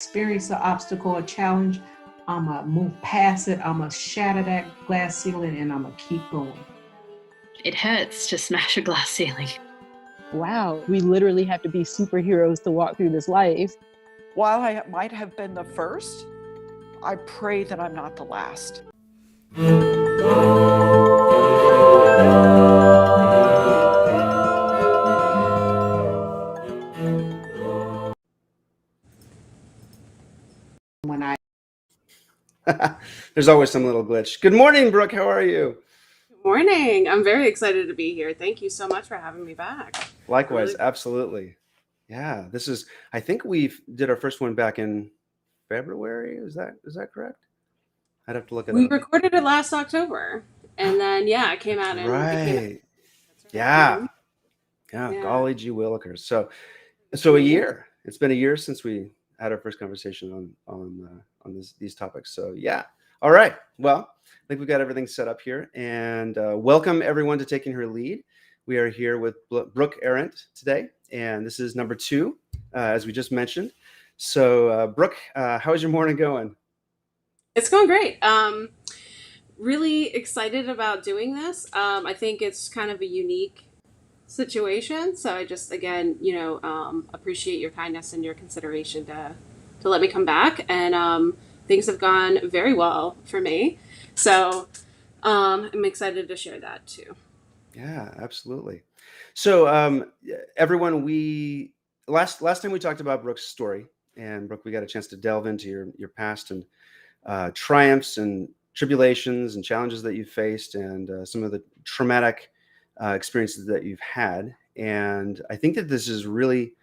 experience an obstacle or challenge, I'm going to move past it. I'm going to shatter that glass ceiling and I'm going to keep going. It hurts to smash a glass ceiling. Wow, we literally have to be superheroes to walk through this life. While I might have been the first, I pray that I'm not the last. When I There's always some little glitch. Good morning, Brooke. How are you? Good morning. I'm very excited to be here. Thank you so much for having me back. Likewise, Really- absolutely. Yeah, this is. I think we did our first one back in February. Is that correct? I'd have to look it We up. recorded it last October, and then it came out in Right. That's right. Yeah. Mhm. Yeah. Yeah. Golly gee willikers. So a year. It's been a year since we had our first conversation on these topics. So yeah. All right. Well, I think we've got everything set up here, and welcome everyone to Taking Her Lead. We are here with Brooke Arent today, and this is number 2, as we just mentioned. So Brooke, how's your morning going? It's going great. Really excited about doing this. I think it's kind of a unique situation. So I just, again, appreciate your kindness and your consideration to let me come back. And things have gone very well for me. So I'm excited to share that too. Yeah, absolutely. So everyone, we last time we talked about Brooke's story, and Brooke, we got a chance to delve into your past and triumphs and tribulations and challenges that you've faced, and some of the traumatic experiences that you've had. And I think that this is really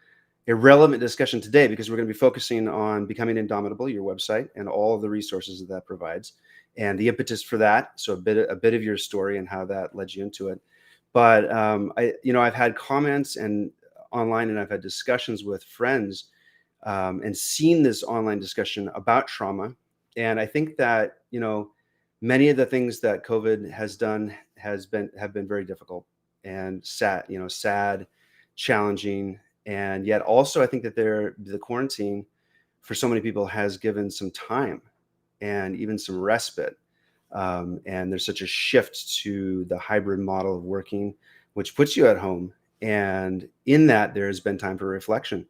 a relevant discussion today because we're going to be focusing on Becoming Indomitable, your website, and all of the resources that provides, and the impetus for that. So a bit of your story and how that led you into it. But I've had comments and online, and I've had discussions with friends, and seen this online discussion about trauma. And I think that many of the things that COVID has done have been very difficult and sad, challenging, and yet also I think that the quarantine for so many people has given some time and even some respite. And there's such a shift to the hybrid model of working, which puts you at home. And in that, there's been time for reflection.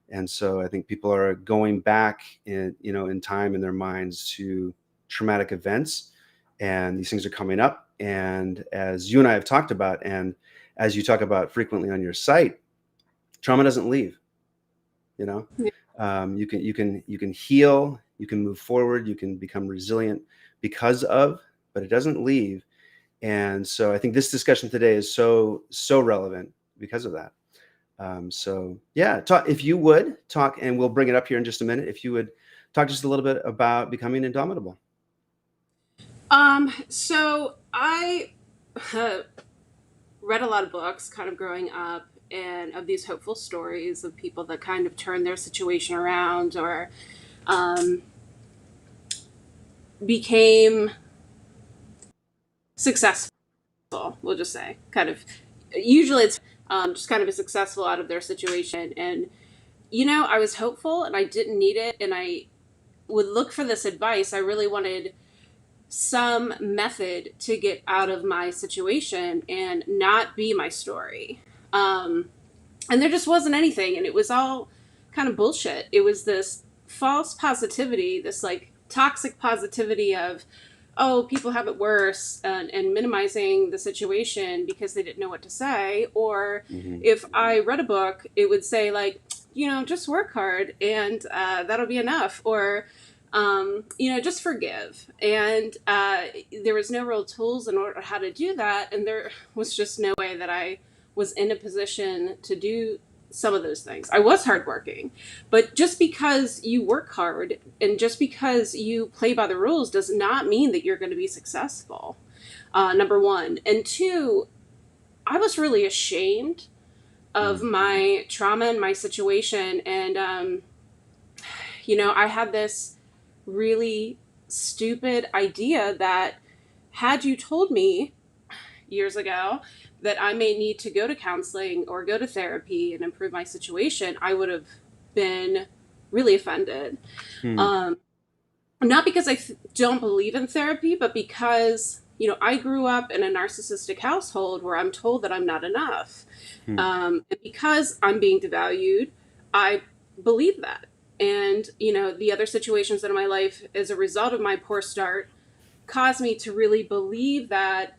And so I think people are going back in time in their minds to traumatic events, and these things are coming up. And as you and I have talked about, and as you talk about frequently on your site, trauma doesn't leave. Yeah. You can heal, you can move forward, you can become resilient because of, but it doesn't leave. And so I think this discussion today is so relevant because of that. If you would talk, and we'll bring it up here in just a minute, if you would talk just a little bit about becoming indomitable. So I read a lot of books kind of growing up, and of these hopeful stories of people that kind of turn their situation around or became successful, we'll just say. Kind of, usually it's just kind of successful out of their situation. And, I was hopeful and I didn't need it. And I would look for this advice. I really wanted some method to get out of my situation and not be my story. And there just wasn't anything. And it was all kind of bullshit. It was this false positivity, this like toxic positivity of, oh, people have it worse, and minimizing the situation because they didn't know what to say. Or if I read a book, it would say like, just work hard and that'll be enough. Or, just forgive. And there was no real tools in order how to do that. And there was just no way that I was in a position to do some of those things. I was hardworking, but just because you work hard and just because you play by the rules does not mean that you're going to be successful. Number one. And two, I was really ashamed of my trauma and my situation. And, I had this really stupid idea that had you told me years ago that I may need to go to counseling or go to therapy and improve my situation, I would have been really offended. Hmm. Not because I don't believe in therapy, but because, I grew up in a narcissistic household where I'm told that I'm not enough. Hmm. And because I'm being devalued, I believe that. And, the other situations in my life as a result of my poor start caused me to really believe that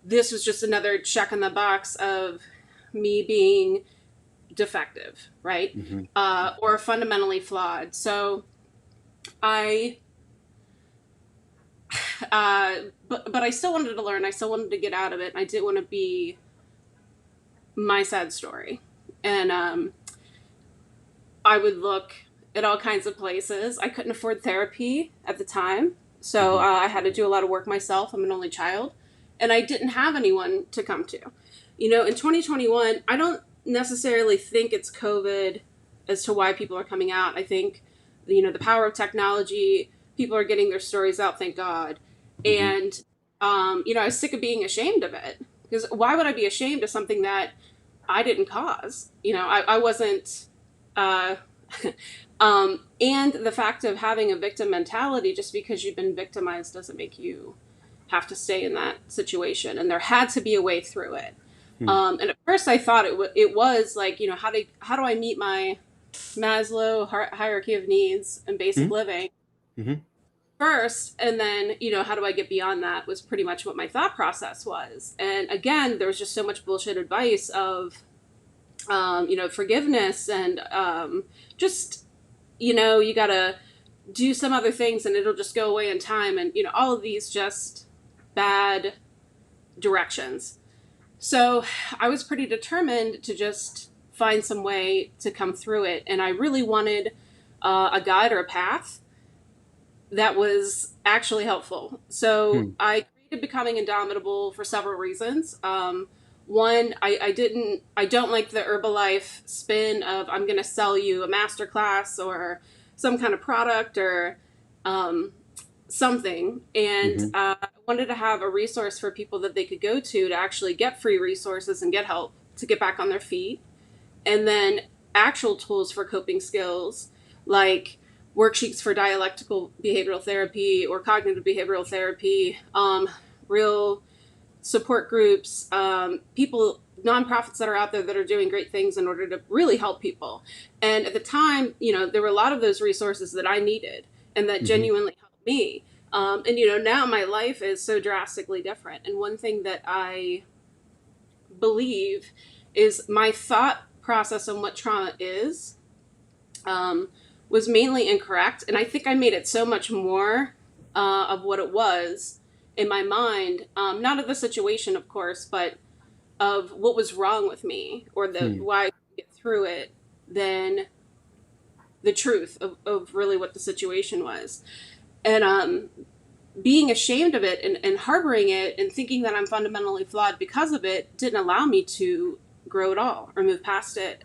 this was just another check in the box of me being defective, right? Hmm. Or fundamentally flawed. So I but I still wanted to learn. I still wanted to get out of it. I didn't want to be my sad story. And I would look at all kinds of places. I couldn't afford therapy at the time, so Hmm. I had to do a lot of work myself. I'm an only child, and I didn't have anyone to come to. In 2021, I don't necessarily think it's COVID as to why people are coming out. I think, the power of technology, people are getting their stories out, thank God. Hmm. And, I was sick of being ashamed of it. Because why would I be ashamed of something that I didn't cause? I wasn't. Uh, and the fact of having a victim mentality, just because you've been victimized doesn't make you have to stay in that situation. And there had to be a way through it. Hmm. And at first I thought it was like, how do I meet my Maslow hierarchy of needs and basic Hmm. living Hmm. first, and then, how do I get beyond that, was pretty much what my thought process was. And again, there was just so much bullshit advice of, forgiveness and just, you gotta do some other things and it'll just go away in time. And, all of these just bad directions. So I was pretty determined to just find some way to come through it. And I really wanted a guide or a path that was actually helpful. So Hmm. I created Becoming Indomitable for several reasons. One, I don't like the Herbalife spin of I'm going to sell you a masterclass or some kind of product or something. And Hmm. I wanted to have a resource for people that they could go to actually get free resources and get help to get back on their feet. And then actual tools for coping skills like worksheets for dialectical behavioral therapy or cognitive behavioral therapy, real support groups, people, nonprofits that are out there that are doing great things in order to really help people. And at the time, there were a lot of those resources that I needed and that Hmm. genuinely helped me. And now my life is so drastically different. And one thing that I believe is my thought process on what trauma is um, was mainly incorrect. And I think I made it so much more of what it was in my mind, not of the situation, of course, but of what was wrong with me or the Hmm. why I couldn't get through it than the truth of really what the situation was. And being ashamed of it and harboring it and thinking that I'm fundamentally flawed because of it didn't allow me to grow at all or move past it.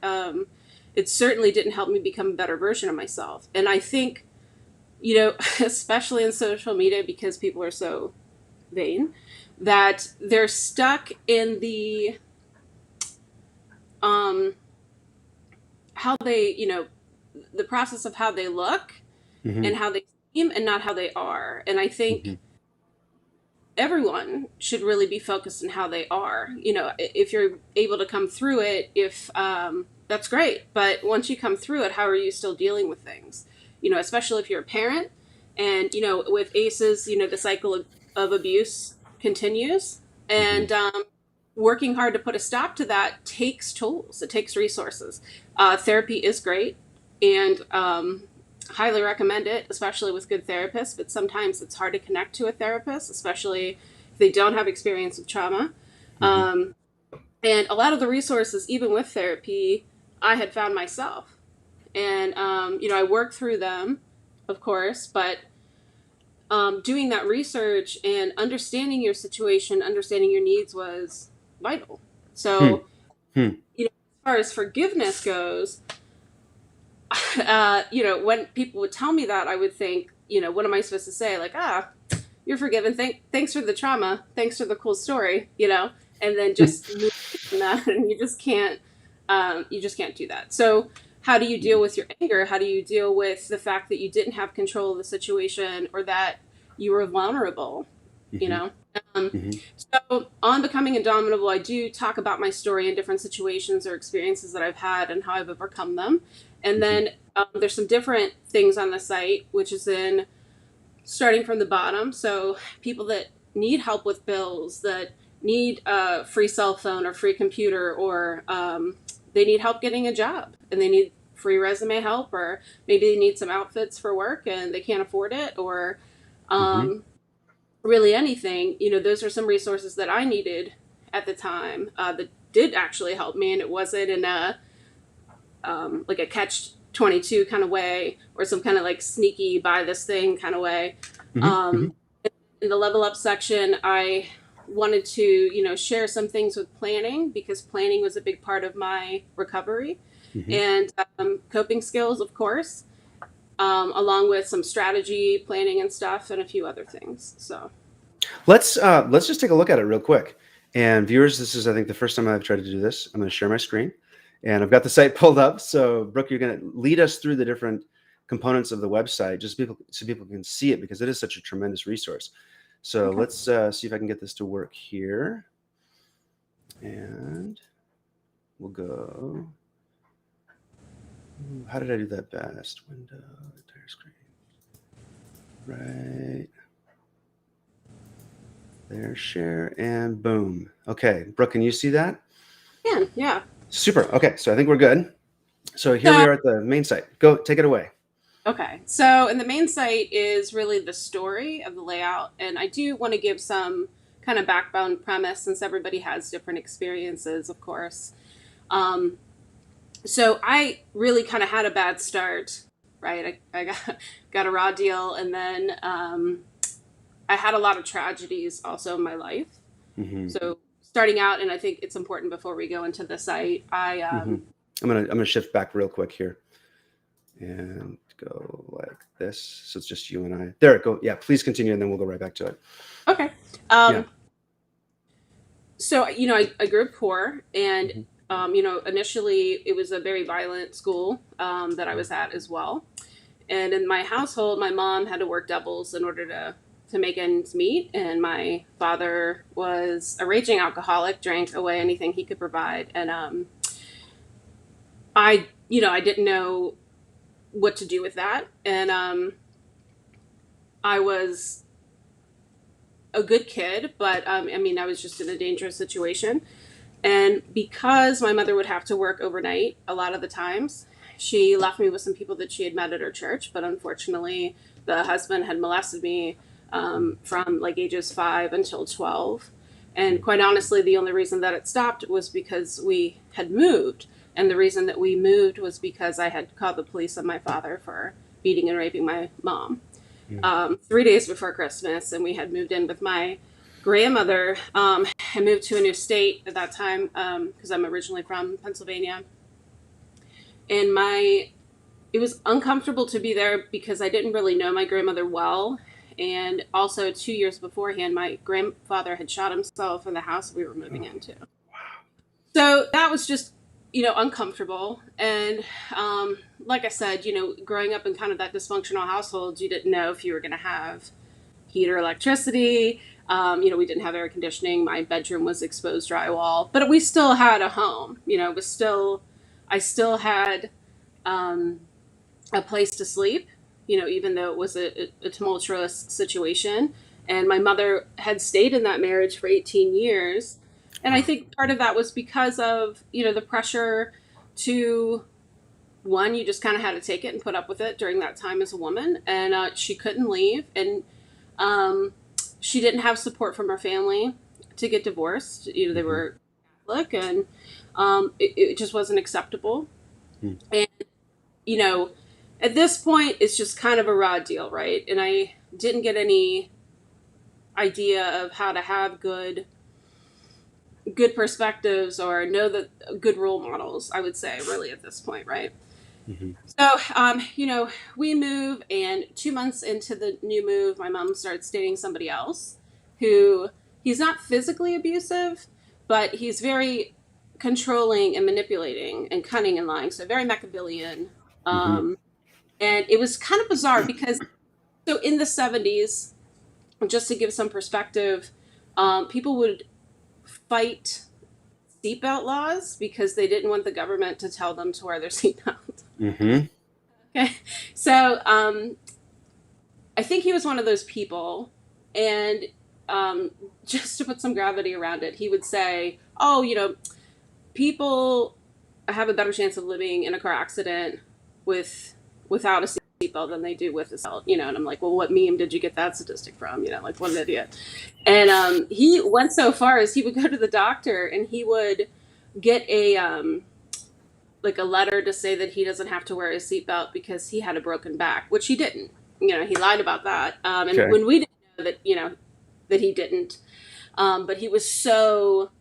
It certainly didn't help me become a better version of myself. And I think, especially in social media, because people are so vain, that they're stuck in the um, how they, the process of how they look Hmm. and how they seem and not how they are. And I Hmm. think everyone should really be focused on how they are. If you're able to come through it, if that's great. But once you come through it, how are you still dealing with things? Especially if you're a parent, and with ACEs, the cycle of abuse continues, Hmm. and working hard to put a stop to that takes tools. It takes resources. Therapy is great, and highly recommend it, especially with good therapists. But sometimes it's hard to connect to a therapist, especially if they don't have experience with trauma. Hmm. Um, and a lot of the resources, even with therapy, I had found myself. And, I worked through them, of course, but doing that research and understanding your situation, understanding your needs was vital. Hmm. So, Hmm. as far as forgiveness goes, when people would tell me that, I would think, what am I supposed to say? Like, you're forgiven. Thanks for the trauma. Thanks for the cool story, and then just move on from that. And you just can't do that. So how do you deal with your anger? How do you deal with the fact that you didn't have control of the situation, or that you were vulnerable? You know? So on Becoming Indomitable, I do talk about my story in different situations or experiences that I've had and how I've overcome them. And then there's some different things on the site, which is in starting from the bottom. So people that need help with bills, that need a free cell phone or free computer, or they need help getting a job and they need free resume help, or maybe they need some outfits for work and they can't afford it, or really anything, those are some resources that I needed at the time that did actually help me. And it wasn't in a like a catch 22 kind of way, or some kind of like sneaky buy this thing kind of way. In the level up section, I wanted to, share some things with planning, because planning was a big part of my recovery, and coping skills, of course, along with some strategy, planning and stuff, and a few other things. So let's just take a look at it real quick. And viewers, this is, I think, the first time I've tried to do this. I'm going to share my screen, and I've got the site pulled up. So Brooke, you're going to lead us through the different components of the website, just so people can see it, because it is such a tremendous resource. So let's see if I can get this to work here. And we'll go. How did I do that best? Window, entire screen. Right. There, share, and boom. Okay, Brooke, can you see that? Yeah. Super. Okay, so I think we're good. So here we are at the main site. Go, take it away. Okay, so in the main site is really the story of the layout, and I do want to give some kind of backbone premise, since everybody has different experiences, of course. So I really kind of had a bad start, right? I got a raw deal, and then I had a lot of tragedies also in my life. So starting out, and I think it's important before we go into the site, I'm gonna shift back real quick here and go like this. So it's just you and I. There it go. Yeah, please continue, and then we'll go right back to it. Okay. So, I grew up poor, and, initially it was a very violent school that I was at as well. And in my household, my mom had to work doubles in order to make ends meet. And my father was a raging alcoholic, drank away anything he could provide. And I didn't know what to do with that. And I was a good kid, but I was just in a dangerous situation. And because my mother would have to work overnight a lot of the times, she left me with some people that she had met at her church. But unfortunately, the husband had molested me from like ages 5 until 12. And quite honestly, the only reason that it stopped was because we had moved. And the reason that we moved was because I had called the police on my father for beating and raping my mom 3 days before Christmas. And we had moved in with my grandmother. I moved to a new state at that time because I'm originally from Pennsylvania. And it was uncomfortable to be there because I didn't really know my grandmother well. And also 2 years beforehand, my grandfather had shot himself in the house we were moving into. So that was just, uncomfortable. And like I said, growing up in kind of that dysfunctional household, you didn't know if you were going to have heat or electricity. We didn't have air conditioning. My bedroom was exposed drywall, but we still had a home. I still had a place to sleep, even though it was a tumultuous situation. And my mother had stayed in that marriage for 18 years. And I think part of that was because of, the pressure to, one, you just kind of had to take it and put up with it during that time as a woman. And she couldn't leave. And she didn't have support from her family to get divorced. They were Catholic, and it just wasn't acceptable. And, at this point, it's just kind of a raw deal, right? And I didn't get any idea of how to have good perspectives or know the good role models, I would say, really at this point, right? So, we move, and 2 months into the new move, my mom starts dating somebody else who, he's not physically abusive, but he's very controlling and manipulating and cunning and lying. So very Machiavellian. Mhm. And it was kind of bizarre because, so in the 70s, just to give some perspective, people would fight seatbelt laws because they didn't want the government to tell them to wear their seatbelt. Mhm. Okay. So I think he was one of those people. And just to put some gravity around it, he would say, oh, you know, people have a better chance of living in a car accident without a seatbelt than they do with a seatbelt, you know. And I'm like, well, what meme did you get that statistic from? You know, like, what an idiot. And he went so far as he would go to the doctor and he would get like a letter to say that he doesn't have to wear his seatbelt because he had a broken back, which he didn't. You know, he lied about that. And Okay. when we didn't know that, you know, that he didn't, but he was so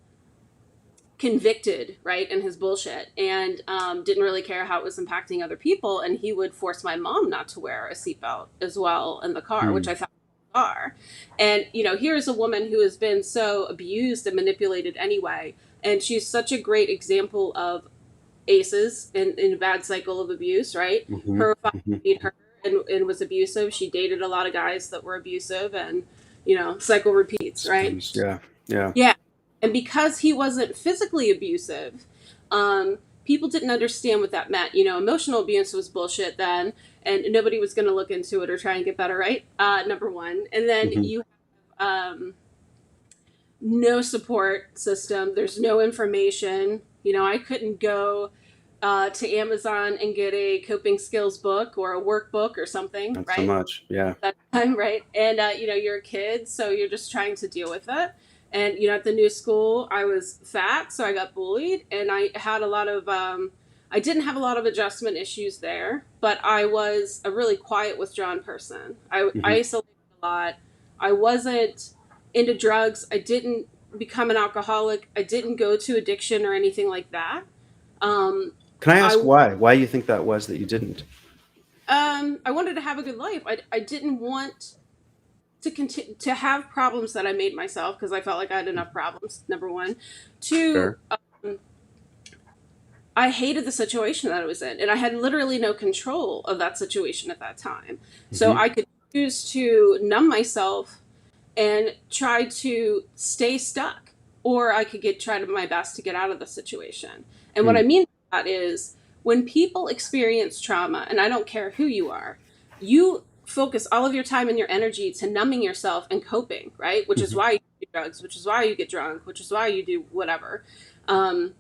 convicted, right, in his bullshit, and didn't really care how it was impacting other people. And he would force my mom not to wear a seatbelt as well in the car, which I thought was bizarre. And, you know, here's a woman who has been so abused and manipulated anyway. And she's such a great example of ACEs in a bad cycle of abuse, right? Mhm. Her father Mhm. beat her and was abusive. She dated a lot of guys that were abusive, and, you know, cycle repeats, right? Yeah. Yeah. Yeah. And because he wasn't physically abusive, people didn't understand what that meant. You know, emotional abuse was bullshit then, and nobody was going to look into it or try and get better, right? Number one. And then Mhm. you have no support system. There's no information. You know, I couldn't go to Amazon and get a coping skills book or a workbook or something, Not so right? much. Yeah. That time, right? And you know, you're a kid, so you're just trying to deal with it. And you know, at the new school, I was fat, so I got bullied, and I had a lot of I didn't have a lot of adjustment issues there, but I was a really quiet, withdrawn person. I Mhm. isolated a lot. I wasn't into drugs. I didn't become an alcoholic. I didn't go to addiction or anything like that. Um, Can I ask I why you think that was that you didn't? I wanted to have a good life. I didn't want to continue to have problems that I made myself because I felt like I had enough problems. Number one, two, Fair. I hated the situation that I was in, and I had literally no control of that situation at that time. So Mhm. I could choose to numb myself and try to stay stuck, or I could try to my best to get out of the situation. And what Hmm. I mean by that is when people experience trauma, and I don't care who you are, you focus all of your time and your energy to numbing yourself and coping, right? Which is Mhm. why you do drugs, which is why you get drunk, which is why you do whatever. Um,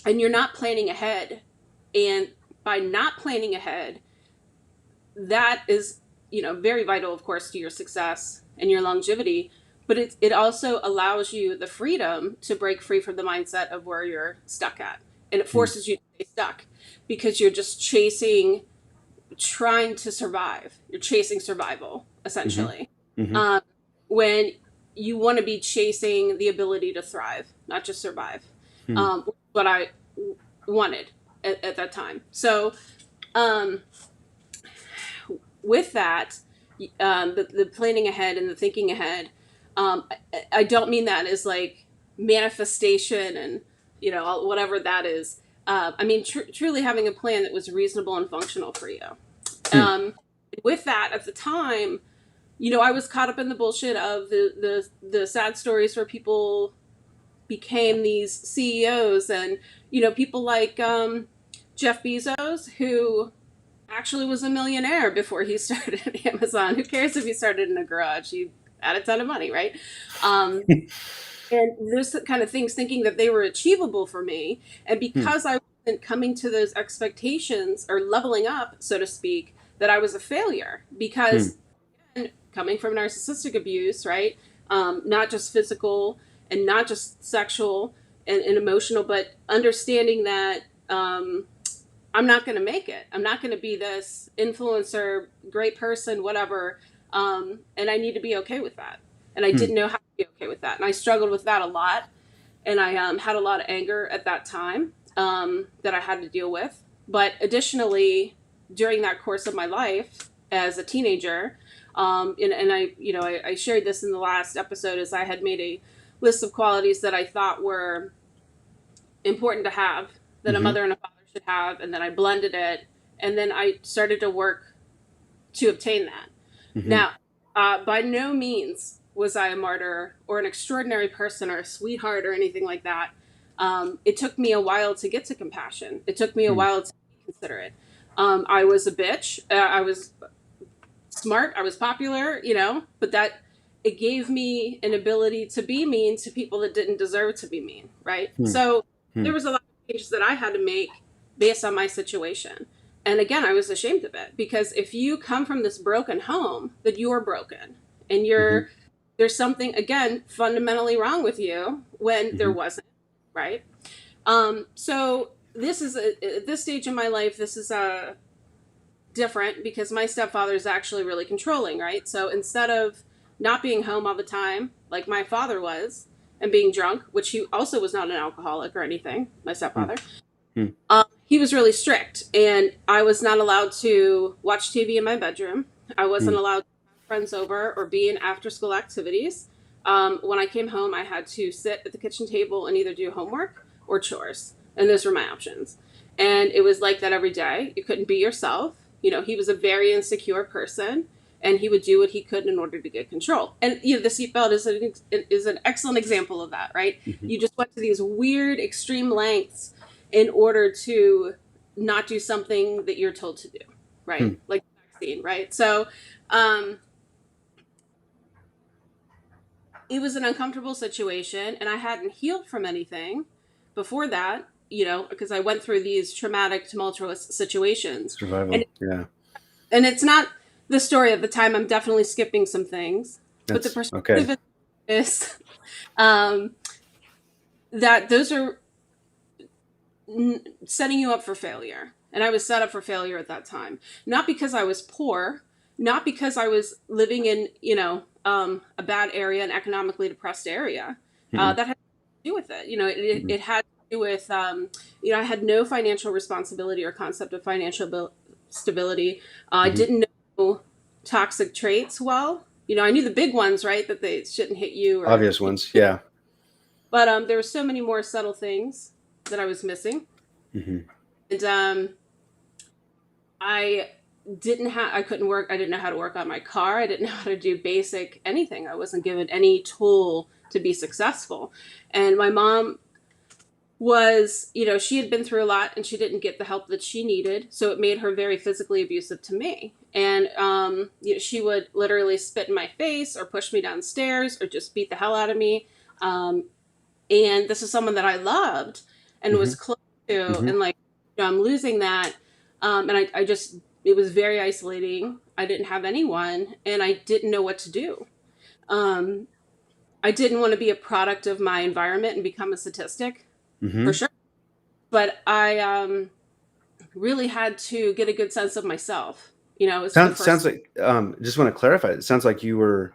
and you're not planning ahead. And by not planning ahead, that is, you know, very vital, of course, to your success and your longevity. But it also allows you the freedom to break free from the mindset of where you're stuck at. And it Hmm. forces you to stay stuck because you're just chasing, trying to survive. You're chasing survival, Mhm. essentially. Mhm. Um, when you want to be chasing the ability to thrive, not just survive. Hmm. What I wanted at that time. So, um, with that, the planning ahead and the thinking ahead, I don't mean that as like manifestation and, you know, whatever that is. I mean, truly having a plan that was reasonable and functional for you. Hmm. With that, at the time, you know, I was caught up in the bullshit of the sad stories where people became these CEOs, and you know, people like Jeff Bezos, who actually was a millionaire before he started at Amazon. Who cares if he started in a garage? He had a ton of money, right? Um, and those kind of things, thinking that they were achievable for me, and Hmm. because I wasn't coming to those expectations or leveling up, so to speak, that I was a failure Hmm. because coming from narcissistic abuse, right? Not just physical and not just sexual and emotional, but understanding that I'm not going to make it. I'm not going to be this influencer, great person, whatever. And I need to be okay with that. And I Hmm. didn't know how to be okay with that. And I struggled with that a lot. And I had a lot of anger at that time that I had to deal with. But additionally, during that course of my life as a teenager, and I, you know, I shared this in the last episode, is I had made a list of qualities that I thought were important to have, that a Mhm. mother and a father should have, and then I blended it, and then I started to work to obtain that. Mhm. Now, by no means was I a martyr or an extraordinary person or a sweetheart or anything like that. It took me a while to get to compassion. It took me a Hmm. while to be considerate. I was a bitch. I was smart. I was popular, but that it gave me an ability to be mean to people that didn't deserve to be mean, right? Hmm. So Hmm. there was a lot of changes that I had to make based on my situation. And again, I was ashamed of it, because if you come from this broken home, that you're broken and Mhm. there's something, again, fundamentally wrong with you when there Mhm. wasn't, right? So this is at this stage in my life, this is different, because my stepfather is actually really controlling, right? So instead of not being home all the time like my father was, and being drunk, which he also was not an alcoholic or anything, my Hmm. stepfather, Hmm. he was really strict, and I was not allowed to watch TV in my bedroom. I wasn't Hmm. allowed to have friends over or be in after school activities. When I came home, I had to sit at the kitchen table and either do homework or chores, and those were my options. And it was like that every day. You couldn't be yourself. He was a very insecure person, and he would do what he could in order to get control. And the seatbelt is an excellent example of that, right? Mhm. You just went to these weird extreme lengths in order to not do something that you're told to do, Hmm. right? Like the vaccine, right? So um, it was an uncomfortable situation, and I hadn't healed from anything before that, because I went through these traumatic, tumultuous situations. And Survival. Yeah. and it's not the story of the time. I'm definitely skipping some things, but the That's okay. perspective is um, that those are setting you up for failure. And I was set up for failure at that time. Not because I was poor, not because I was living in, a bad area, an economically depressed area. Mhm. That had to do with it. It, Mhm. it had to do with, I had no financial responsibility or concept of financial stability. I Mhm. didn't know toxic traits well. I knew the big ones, right? That they shouldn't hit you or, Obvious ones. Yeah. but there were so many more subtle things that I was missing. Mhm. And I I couldn't work. I didn't know how to work on my car. I didn't know how to do basic anything. I wasn't given any tool to be successful. And my mom was, she had been through a lot, and she didn't get the help that she needed. So it made her very physically abusive to me. And she would literally spit in my face or push me downstairs or just beat the hell out of me. Um, and this is someone that I loved and was Mhm. close to, Mhm. and like, I'm losing that. And I just, it was very isolating. I didn't have anyone, and I didn't know what to do. Um, I didn't want to be a product of my environment and become a statistic, for Mhm. sure. But I really had to get a good sense of myself. It's the Sounds first. like just want to clarify. It sounds like you were,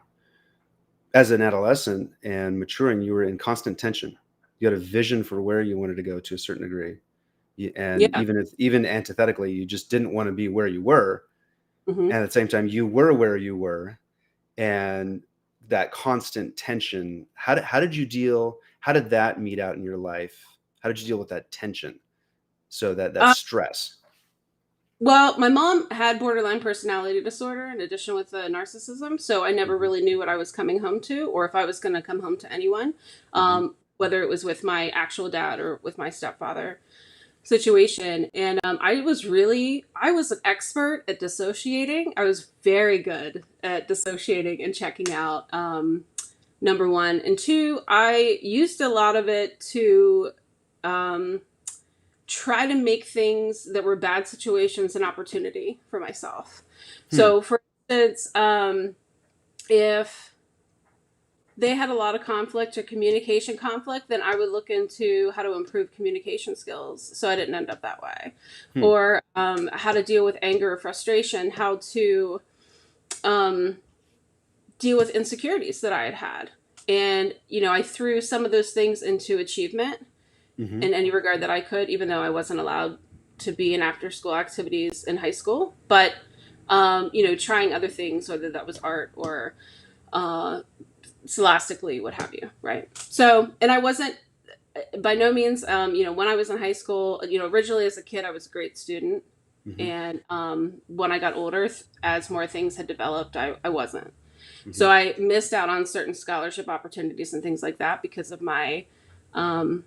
as an adolescent and maturing, you were in constant tension. You had a vision for where you wanted to go to a certain degree. And Yeah. even antithetically, you just didn't want to be where you were. Hmm. And at the same time, you were where you were. And that constant tension, how did that meet out in your life? How did you deal with that tension? So that stress. Well, my mom had borderline personality disorder in addition with narcissism, so I never Mhm. really knew what I was coming home to, or if I was going to come home to anyone, Mhm. whether it was with my actual dad or with my stepfather situation. And I was an expert at dissociating. I was very good at dissociating and checking out. Number one, and two, I used a lot of it to. Um, Try to make things that were bad situations an opportunity for myself. Hmm. So, for instance, if they had a lot of conflict or communication conflict, then I would look into how to improve communication skills so I didn't end up that way. Hmm. Or how to deal with anger or frustration, how to um, deal with insecurities that I had had. And, I threw some of those things into achievement Mhm. in any regard that I could, even though I wasn't allowed to be in after school activities in high school. But, trying other things, whether that was art or uh, scholastically, what have you, right? So, and I wasn't by no means, when I was in high school, originally as a kid, I was a great student. Hmm. And when I got older, as more things had developed, I wasn't. Hmm. So I missed out on certain scholarship opportunities and things like that because of my um,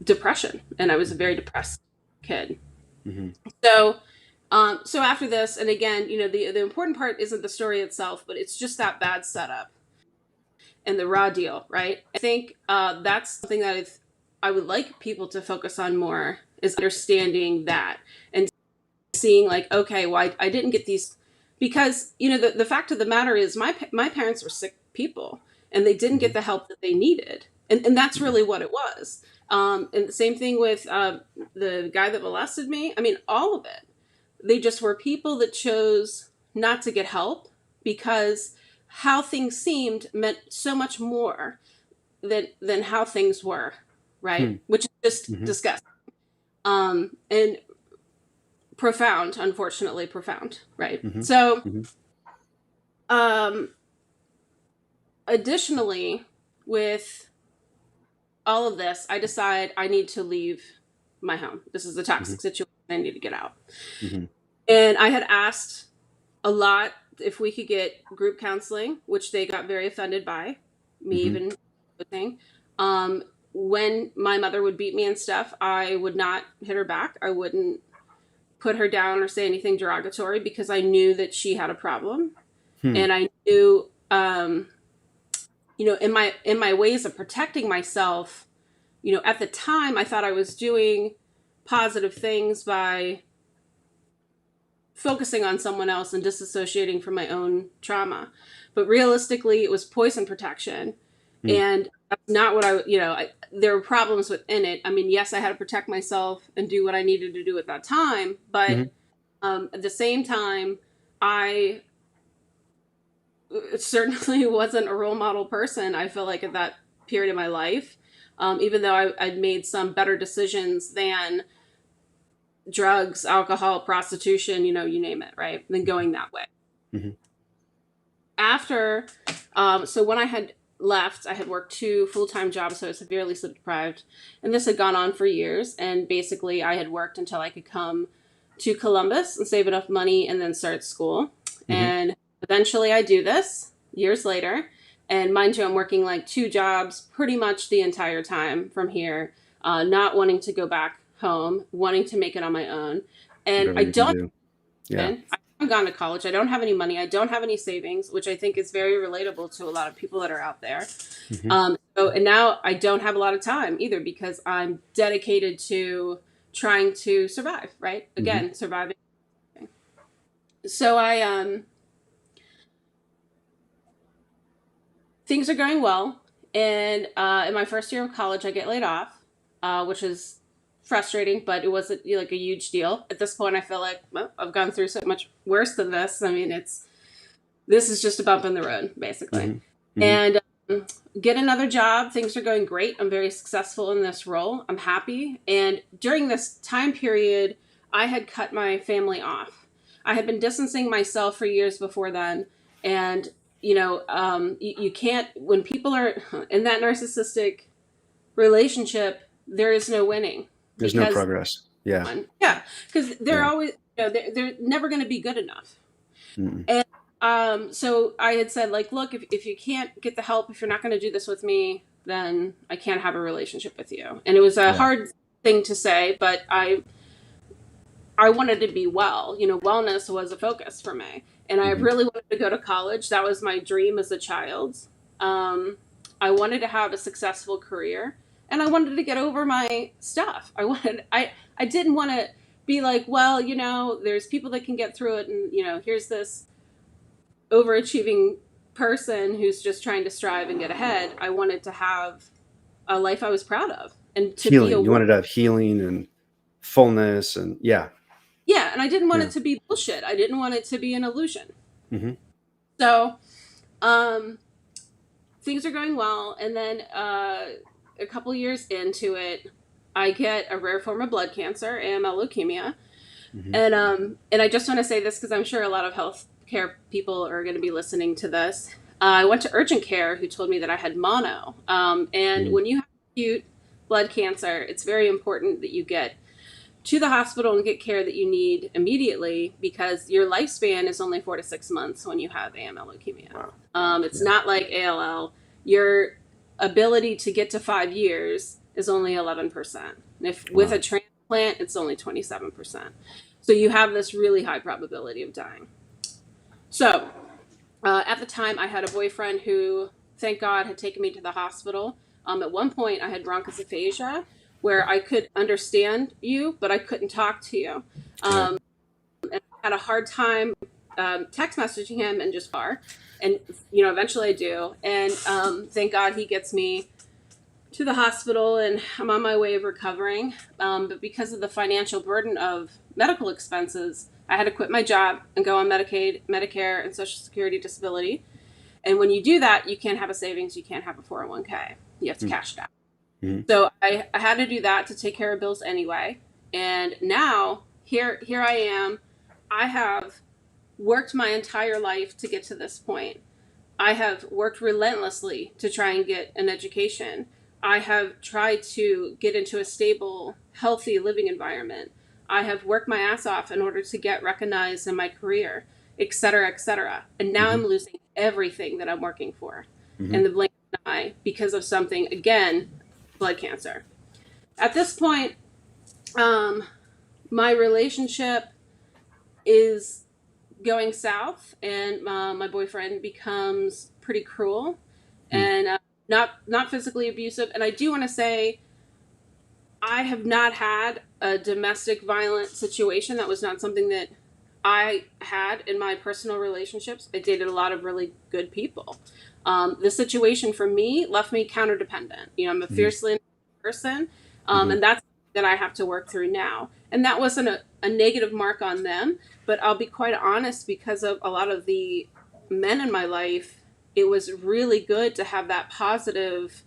depression. And I was a very depressed kid. Hmm. So, so after this, and again, the important part isn't the story itself, but it's just that bad setup and the raw deal, right? I think that's something that I would like people to focus on more, is understanding that and seeing like, okay, well, I didn't get these because, the fact of the matter is my parents were sick people and they didn't Hmm. get the help that they needed. And that's really what it was. And the same thing with the guy that molested me. I mean, all of it. They just were people that chose not to get help because how things seemed meant so much more than how things were, right? Which is just Hmm. disgusting. And profound, unfortunately profound, right? Hmm. So, Hmm. um, additionally, with all of this, I decide I need to leave my home. This is a Hmm. toxic situation. I need to get out. Hmm. And I had asked a lot if we could get group counseling, which they got very offended by me Hmm. even thing. Um, when my mother would beat me and stuff, I would not hit her back. I wouldn't put her down or say anything derogatory because I knew that she had a problem, Hmm. and I knew, in my ways of protecting myself, at the time I thought I was doing positive things by focusing on someone else and disassociating from my own trauma. But realistically, it was poison protection. Hmm. And that's not what there were problems within it. I mean, yes, I had to protect myself and do what I needed to do at that time. But Hmm. at the same time, I certainly wasn't a role model person, I feel like, at that period of my life. Even though I'd made some better decisions than drugs, alcohol, prostitution, you name it, right? Than going that way. Hmm. After, so when I had left, I had worked 2 full-time jobs, so I was severely sleep deprived. And this had gone on for years. And basically, I had worked until I could come to Columbus and save enough money and then start school. Hmm. And eventually, I do this years later. And mind you, I'm working like 2 jobs pretty much the entire time from here, not wanting to go back home, wanting to make it on my own. And Whatever I you can don't do. Yeah. I haven't gone to college. I don't have any money. I don't have any savings, which I think is very relatable to a lot of people that are out there. Hmm. And now I don't have a lot of time either because I'm dedicated to trying to survive, right? Hmm. Again, surviving. So things are going well. And in my first year of college, I get laid off, which is frustrating, but it wasn't like a huge deal. At this point, I feel like, well, I've gone through so much worse than this. I mean, this is just a bump in the road, basically. Hmm. Hmm. And get another job. Things are going great. I'm very successful in this role. I'm happy. And during this time period, I had cut my family off. I had been distancing myself for years before then. And, you can't, when people are in that narcissistic relationship, there is no winning There's no because, progress. Yeah. yeah, because they're Yeah. always, they're never going to be good enough. Mm-mm. And so I had said, like, look, if you can't get the help, if you're not going to do this with me, then I can't have a relationship with you. And it was a Yeah. hard thing to say, but I wanted to be well. Wellness was a focus for me. And I Hmm. really wanted to go to college. That was my dream as a child. I wanted to have a successful career, and I wanted to get over my stuff. I didn't want to be like, well, there's people that can get through it, and here's this overachieving person who's just trying to strive and get ahead. I wanted to have a life I was proud of and to be Healing. You wanted to have healing and fullness, and yeah. yeah, and I didn't want Yeah. it to be bullshit. I didn't want it to be an illusion. Hmm. So, um, things are going well, and then a couple years into it, I get a rare form of blood cancer, AML leukemia, Hmm. and I just want to say this because I'm sure a lot of healthcare people are going to be listening to this. I went to urgent care, who told me that I had mono, and when you have acute blood cancer, it's very important that you get to the hospital and get care that you need immediately, because your lifespan is only 4 to 6 months when you have AML leukemia. Wow. It's not like ALL. Your ability to get to 5 years is only 11%. If with a transplant, it's only 27%. So you have this really high probability of dying. So at the time, I had a boyfriend who, thank God, had taken me to the hospital. At one point, I had bronchosphagia, where I could understand you, but I couldn't talk to you. And I had a hard time text messaging him and just far. And, eventually I do. And thank God he gets me to the hospital, and I'm on my way of recovering. But because of the financial burden of medical expenses, I had to quit my job and go on Medicaid, Medicare, and Social Security disability. And when you do that, you can't have a savings, you can't have a 401k. You have to cash it out. So I had to do that to take care of bills anyway. And now here I am. I have worked my entire life to get to this point. I have worked relentlessly to try and get an education. I have tried to get into a stable, healthy living environment. I have worked my ass off in order to get recognized in my career, et cetera, et cetera. And now I'm losing everything that I'm working for in the blink of an eye because of something, again, blood cancer. At this point, my relationship is going south, and my boyfriend becomes pretty cruel and not physically abusive. And I do want to say, I have not had a domestic violent situation. That was not something that I had in my personal relationships. I dated a lot of really good people. The situation for me left me counter-dependent. I'm a fiercely independent person, and that's that I have to work through now. And that wasn't a negative mark on them, but I'll be quite honest, because of a lot of the men in my life, it was really good to have that positive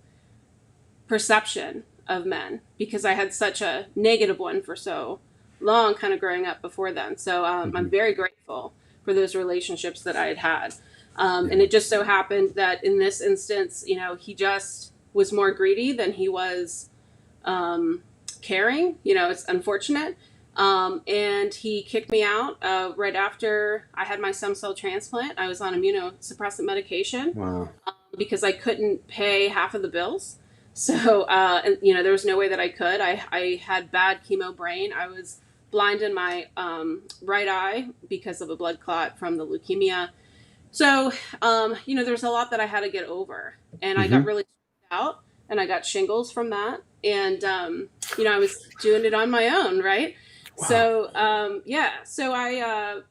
perception of men, because I had such a negative one for so long, kind of growing up before then. So I'm very grateful for those relationships that I had had. And it just so happened that in this instance, he just was more greedy than he was caring. It's unfortunate. And he kicked me out right after I had my stem cell transplant. I was on immunosuppressant medication because I couldn't pay half of the bills. So, there was no way that I could. I had bad chemo brain. I was blind in my right eye because of a blood clot from the leukemia. So, there's a lot that I had to get over. And I got really stressed out, and I got shingles from that. And, I was doing it on my own, right? Wow. So, so I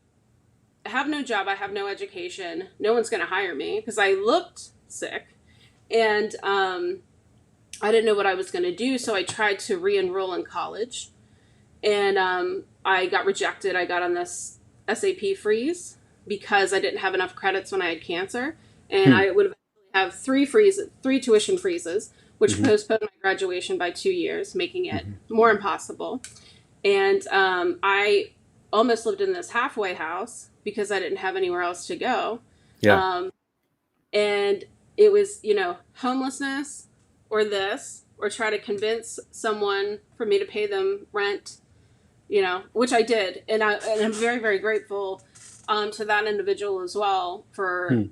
have no job. I have no education. No one's going to hire me because I looked sick. And I didn't know what I was going to do. So I tried to re-enroll in college. And I got rejected. I got on this SAP freeze because I didn't have enough credits when I had cancer. And I would have three tuition freezes, which postponed my graduation by 2 years, making it more impossible. And I almost lived in this halfway house because I didn't have anywhere else to go. Yeah. And it was, homelessness or this, or try to convince someone for me to pay them rent, which I did. And I'm very, very grateful to that individual as well for,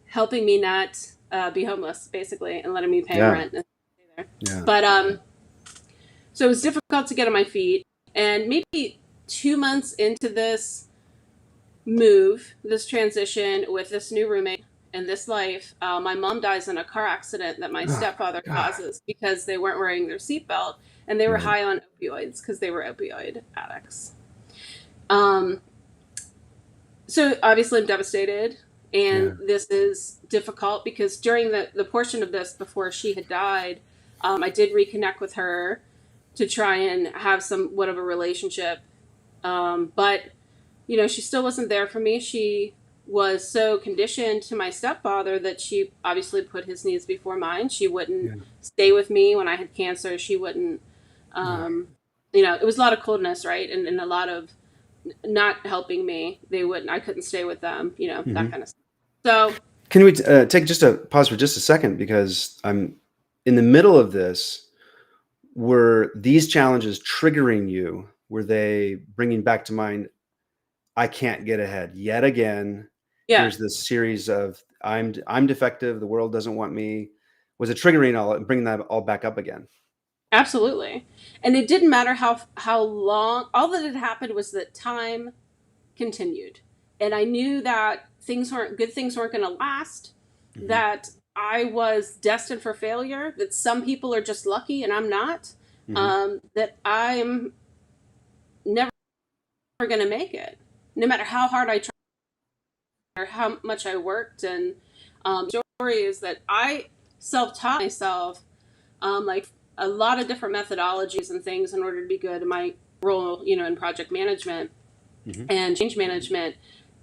helping me not be homeless, basically, and letting me pay rent and stay there. Yeah. But so it was difficult to get on my feet. And maybe 2 months into this transition with this new roommate and this life, my mom dies in a car accident that my stepfather causes because they weren't wearing their seatbelt, and they were high on opioids because they were opioid addicts. So obviously I'm devastated. And this is difficult because during the portion of this before she had died, I did reconnect with her to try and have somewhat of a relationship. But, she still wasn't there for me. She was so conditioned to my stepfather that she obviously put his needs before mine. She wouldn't stay with me when I had cancer. She wouldn't, it was a lot of coldness, right? And a lot of not helping me. I couldn't stay with them, that kind of stuff. So Can we take just a pause for just a second, because I'm in the middle of this. Were these challenges triggering you? Were they bringing back to mind, I can't get ahead yet again? Yeah. Here's this series of I'm defective. The world doesn't want me. Was it triggering all and bringing that all back up again? Absolutely. And it didn't matter how long. All that had happened was that time continued, and I knew that good things weren't going to last. Mhm. That I was destined for failure. That some people are just lucky and I'm not. Mhm. That I'm never going to make it, no matter how hard I tried or how much I worked. And the story is that I self-taught myself like a lot of different methodologies and things in order to be good in my role, in project management Mhm. and change management.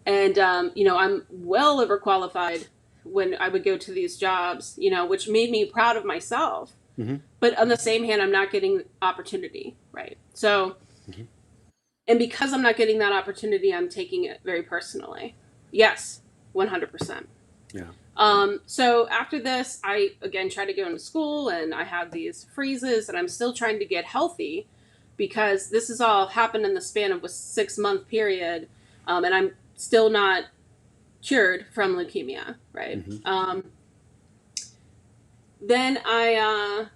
And I'm well overqualified when I would go to these jobs, which made me proud of myself. Mhm. But on the same hand, I'm not getting opportunity, right? So, Mhm. and because I'm not getting that opportunity, I'm taking it very personally. Yes, 100%. Yeah. So after this, I again tried to go into school, and I have these freezes, and I'm still trying to get healthy because this has all happened in the span of a 6-month period. And I'm still not cured from leukemia, right? Mhm. Then I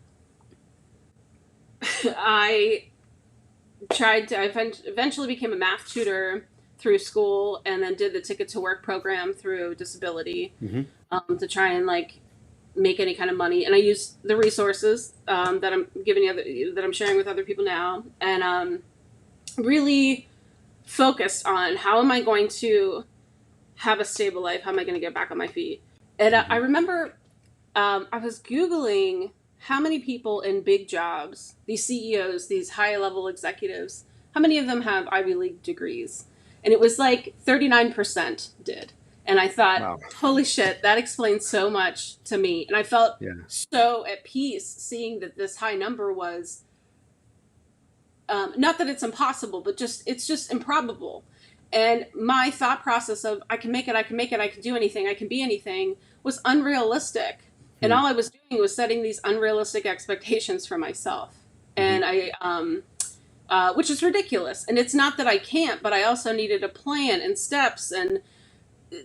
I eventually became a math tutor through school, and then did the Ticket to Work program through disability Mhm. to try and make any kind of money. And I use the resources that I'm sharing with other people now, and really focused on how am I going to have a stable life? How am I going to get back on my feet? And I Mhm. remember I was Googling how many people in big jobs, these CEOs, these high level executives, how many of them have Ivy League degrees? And it was like 39% did. And I thought, Wow. holy shit, that explains so much to me. And I felt Yeah. so at peace seeing that this high number was not that it's impossible, but it's just improbable. And my thought process of I can make it, I can make it, I can do anything, I can be anything was unrealistic. And Hmm. all I was doing was setting these unrealistic expectations for myself. Mhm. And which is ridiculous. And it's not that I can't, but I also needed a plan and steps and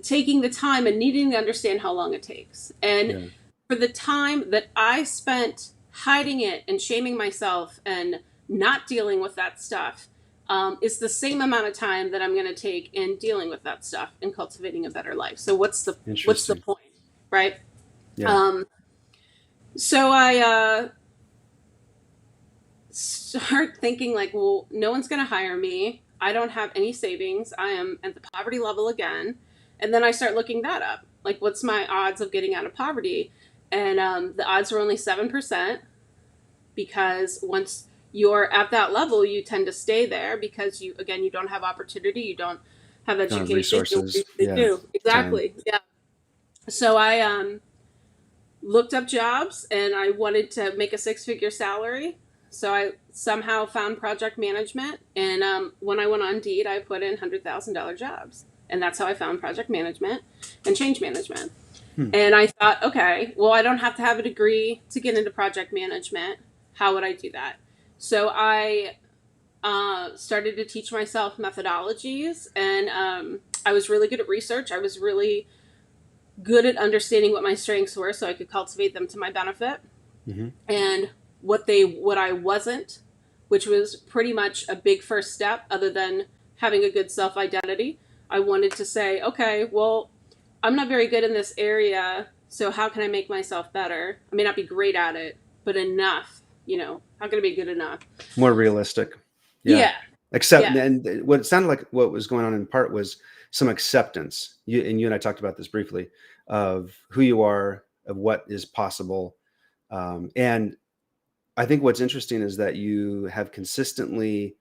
taking the time and needing to understand how long it takes. And Yeah. for the time that I spent hiding it and shaming myself and not dealing with that stuff is the same amount of time that I'm going to take in dealing with that stuff and cultivating a better life. So what's the Interesting. point, right? Yeah. Um, so I start thinking like, well, no one's going to hire me. I don't have any savings. I am at the poverty level again. And then I start looking that up. Like, what's my odds of getting out of poverty? And the odds were only 7% because once you're at that level, you tend to stay there because you don't have opportunity. You don't have Don't have education. You resources. they Yeah. do. Time. Exactly. Yeah. So I looked up jobs and I wanted to make a 6-figure salary. So I somehow found project management. And when I went on Indeed, I put in $100,000 jobs. And that's how I found project management and change management. Hmm. And I thought, okay, well, I don't have to have a degree to get into project management. How would I do that? So I started to teach myself methodologies. And I was really good at research. I was really good at understanding what my strengths were so I could cultivate them to my benefit. Mhm. And what I wasn't, which was pretty much a big first step other than having a good self-identity. I wanted to say, okay, well, I'm not very good in this area, so how can I make myself better? I may not be great at it, but enough, how can I be good enough? More realistic. Yeah. Yeah. Except, Yeah. and what it sounded like what was going on in part was some acceptance. You and I talked about this briefly, of who you are, of what is possible. And I think what's interesting is that you have consistently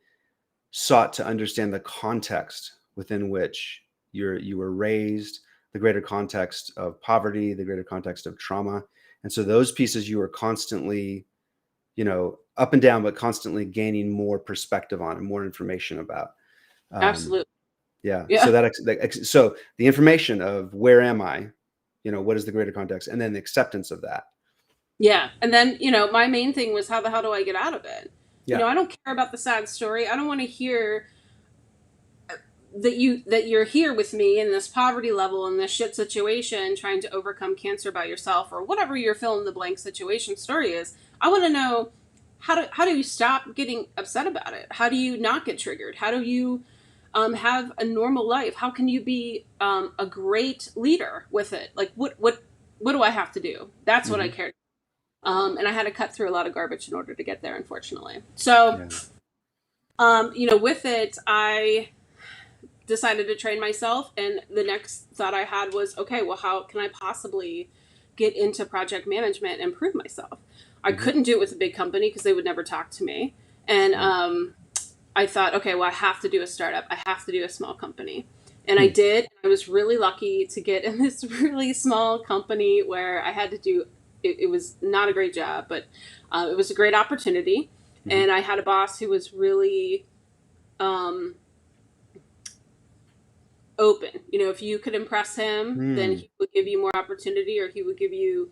sought to understand the context within which you were raised, the greater context of poverty, the greater context of trauma. And so those pieces you were constantly, up and down, but constantly gaining more perspective on and more information about. Um, Absolutely. yeah. Yeah. So so the information of where am I what is the greater context, and then the acceptance of that. Yeah. And then, my main thing was, how the hell do I get out of it? Yeah. I don't care about the sad story. I don't want to hear that you're here with me in this poverty level, in this shit situation, trying to overcome cancer by yourself, or whatever your fill in the blank situation story is. I want to know, how do you stop getting upset about it? How do you not get triggered? How do you have a normal life? How can you be a great leader with it? Like, what do I have to do? That's what I cared. And I had to cut through a lot of garbage in order to get there, unfortunately. So, with it, I decided to train myself. And the next thought I had was, okay, well, how can I possibly get into project management and prove myself? I couldn't do it with a big company because they would never talk to me. And I thought, okay, well, I have to do a startup. I have to do a small company. And I did. I was really lucky to get in this really small company where I had to do, it was not a great job, but it was a great opportunity. And I had a boss who was really open. If you could impress him, then he would give you more opportunity, or he would give you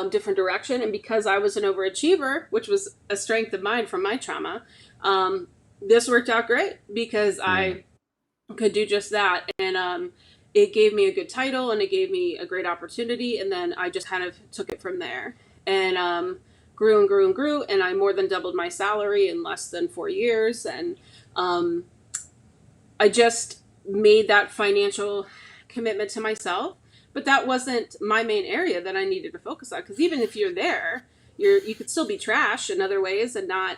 different direction. And because I was an overachiever, which was a strength of mine from my trauma, this worked out great because I could do just that. And it gave me a good title, and it gave me a great opportunity. And then I just kind of took it from there, and grew and grew and grew. And I more than doubled my salary in less than 4 years. And I just made that financial commitment to myself. But that wasn't my main area that I needed to focus on. Because even if you're there, you could still be trash in other ways and not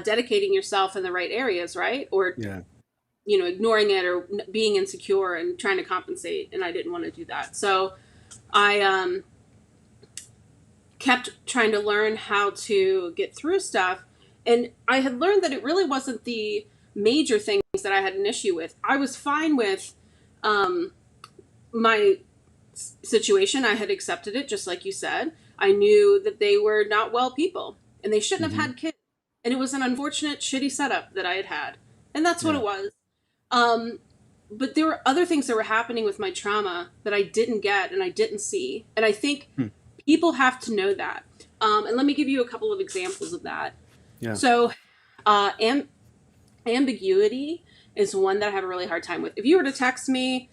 dedicating yourself in the right areas, right? Or ignoring it, or being insecure and trying to compensate. And I didn't want to do that. So I kept trying to learn how to get through stuff. And I had learned that it really wasn't the major things that I had an issue with. I was fine with my situation. I had accepted it, just like you said. I knew that they were not well people, and they shouldn't have had kids. And it was an unfortunate, shitty setup that I had. And that's what it was. But there were other things that were happening with my trauma that I didn't get and I didn't see. And I think people have to know that. And let me give you a couple of examples of that. Yeah. So ambiguity is one that I have a really hard time with. If you were to text me,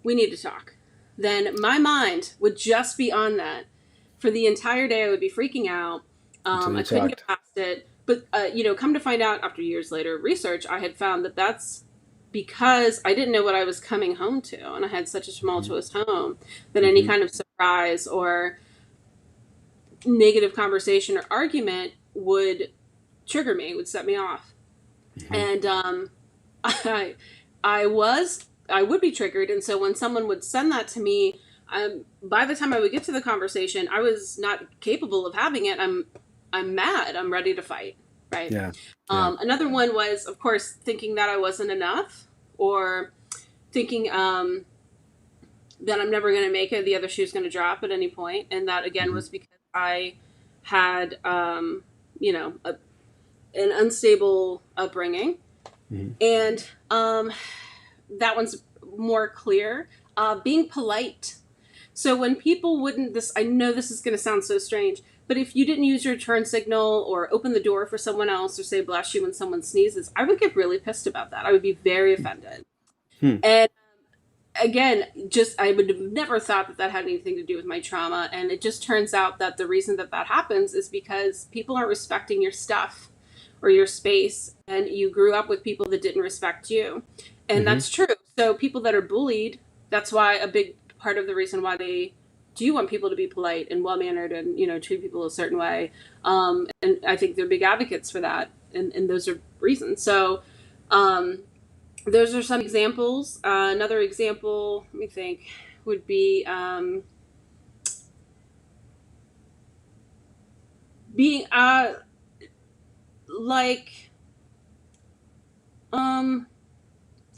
we need to talk, then my mind would just be on that for the entire day. I would be freaking out. I couldn't get past it. But, come to find out after years later research, I had found that that's because I didn't know what I was coming home to. And I had such a tumultuous home that any kind of surprise or negative conversation or argument would trigger me, would set me off. And I would be triggered. And so when someone would send that to me, by the time I would get to the conversation, I was not capable of having it. I'm mad. I'm ready to fight. Right. Yeah. Another one was, of course, thinking that I wasn't enough, or thinking that I'm never going to make it. The other shoe's going to drop at any point. And that, again, was because I had, an unstable upbringing. And that one's more clear. Being polite. So when people wouldn't, I know this is going to sound so strange, but if you didn't use your turn signal or open the door for someone else or say bless you when someone sneezes, I would get really pissed about that. I would be very offended. And again, I would have never thought that had anything to do with my trauma. And it just turns out that the reason that happens is because people aren't respecting your stuff or your space. And you grew up with people that didn't respect you. And that's true. So people that are bullied, that's why a big part of the reason why they do want people to be polite and well-mannered and, treat people a certain way. And I think they're big advocates for that. And those are reasons. So those are some examples. Another example, let me think, would be being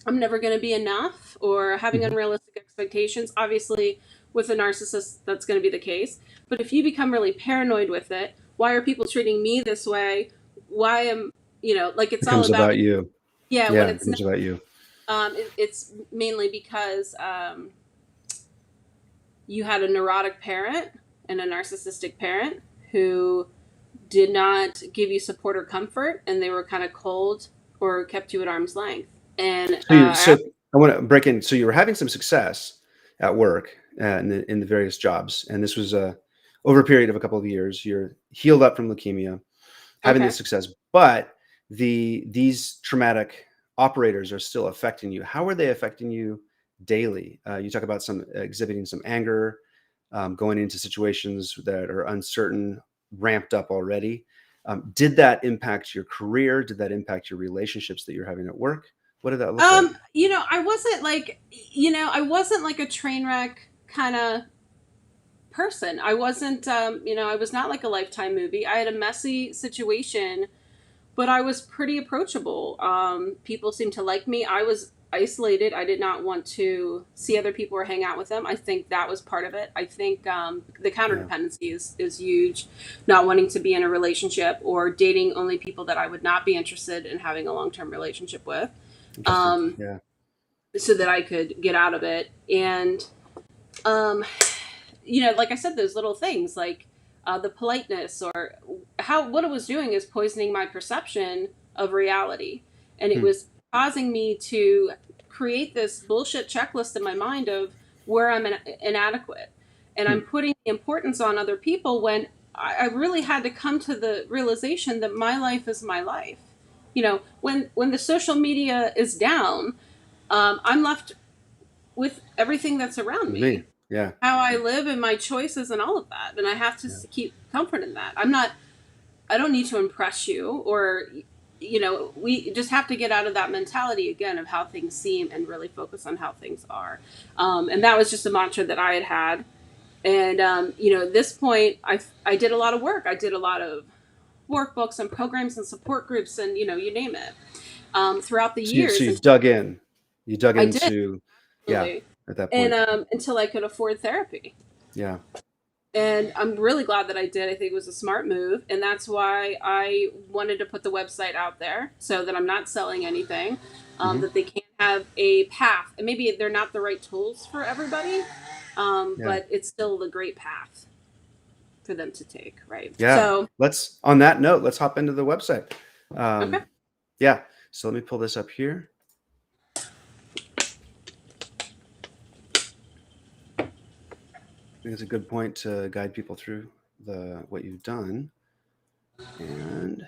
I'm never going to be enough, or having unrealistic expectations. Obviously, with a narcissist, that's going to be the case. But if you become really paranoid with it, why are people treating me this way? Why am, it's all about you. Yeah, when it's not about you. It's mainly because you had a neurotic parent and a narcissistic parent who did not give you support or comfort, and they were kind of cold or kept you at arm's length. And So I want to break in. So you were having some success at work in the various jobs, and this was over a period of a couple of years. You're healed up from leukemia, having okay. this success, but these traumatic operators are still affecting you. How are they affecting you daily? You talk about some exhibiting some anger, going into situations that are uncertain, ramped up already. Did that impact your career? Did that impact your relationships that you're having at work? What did that look like? I wasn't like, I wasn't like a train wreck kind of person. I wasn't, I was not like a Lifetime movie. I had a messy situation, but I was pretty approachable. People seemed to like me. I was isolated. I did not want to see other people or hang out with them. I think that was part of it. I think the counterdependency is huge. Not wanting to be in a relationship or dating only people that I would not be interested in having a long-term relationship with. Yeah. So that I could get out of it. And, like I said, those little things like the politeness or what it was doing is poisoning my perception of reality. And it was causing me to create this bullshit checklist in my mind of where I'm inadequate. And I'm putting the importance on other people when I really had to come to the realization that my life is my life. When the social media is down, I'm left with everything that's around me. Yeah. How I live and my choices and all of that. And I have to keep comfort in that. I don't need to impress you or, we just have to get out of that mentality again of how things seem and really focus on how things are. And that was just a mantra that I had. And, at this point, I did a lot of work. I did a lot of workbooks and programs and support groups and, you name it. Throughout the years. So you dug in. You dug I into, did. at that point. And until I could afford therapy. Yeah. And I'm really glad that I did. I think it was a smart move. And that's why I wanted to put the website out there so that I'm not selling anything, that they can have a path. And maybe they're not the right tools for everybody, but it's still a great path for them to take, right? Yeah. So on that note, let's hop into the website. Okay. Yeah. So let me pull this up here. I think it's a good point to guide people through what you've done. And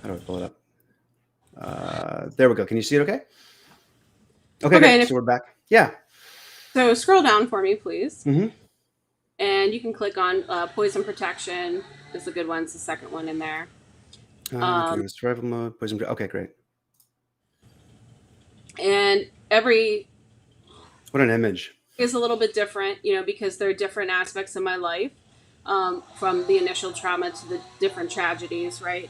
how do I pull it up? There we go. Can you see it okay? Okay, great. So we're back. Yeah. So scroll down for me, please. Mm-hmm. And you can click on poison protection. Is a good one. It's the second one in there. Survival mode, poison. Okay, great. And what an image is a little bit different, because there are different aspects of my life, from the initial trauma to the different tragedies, right?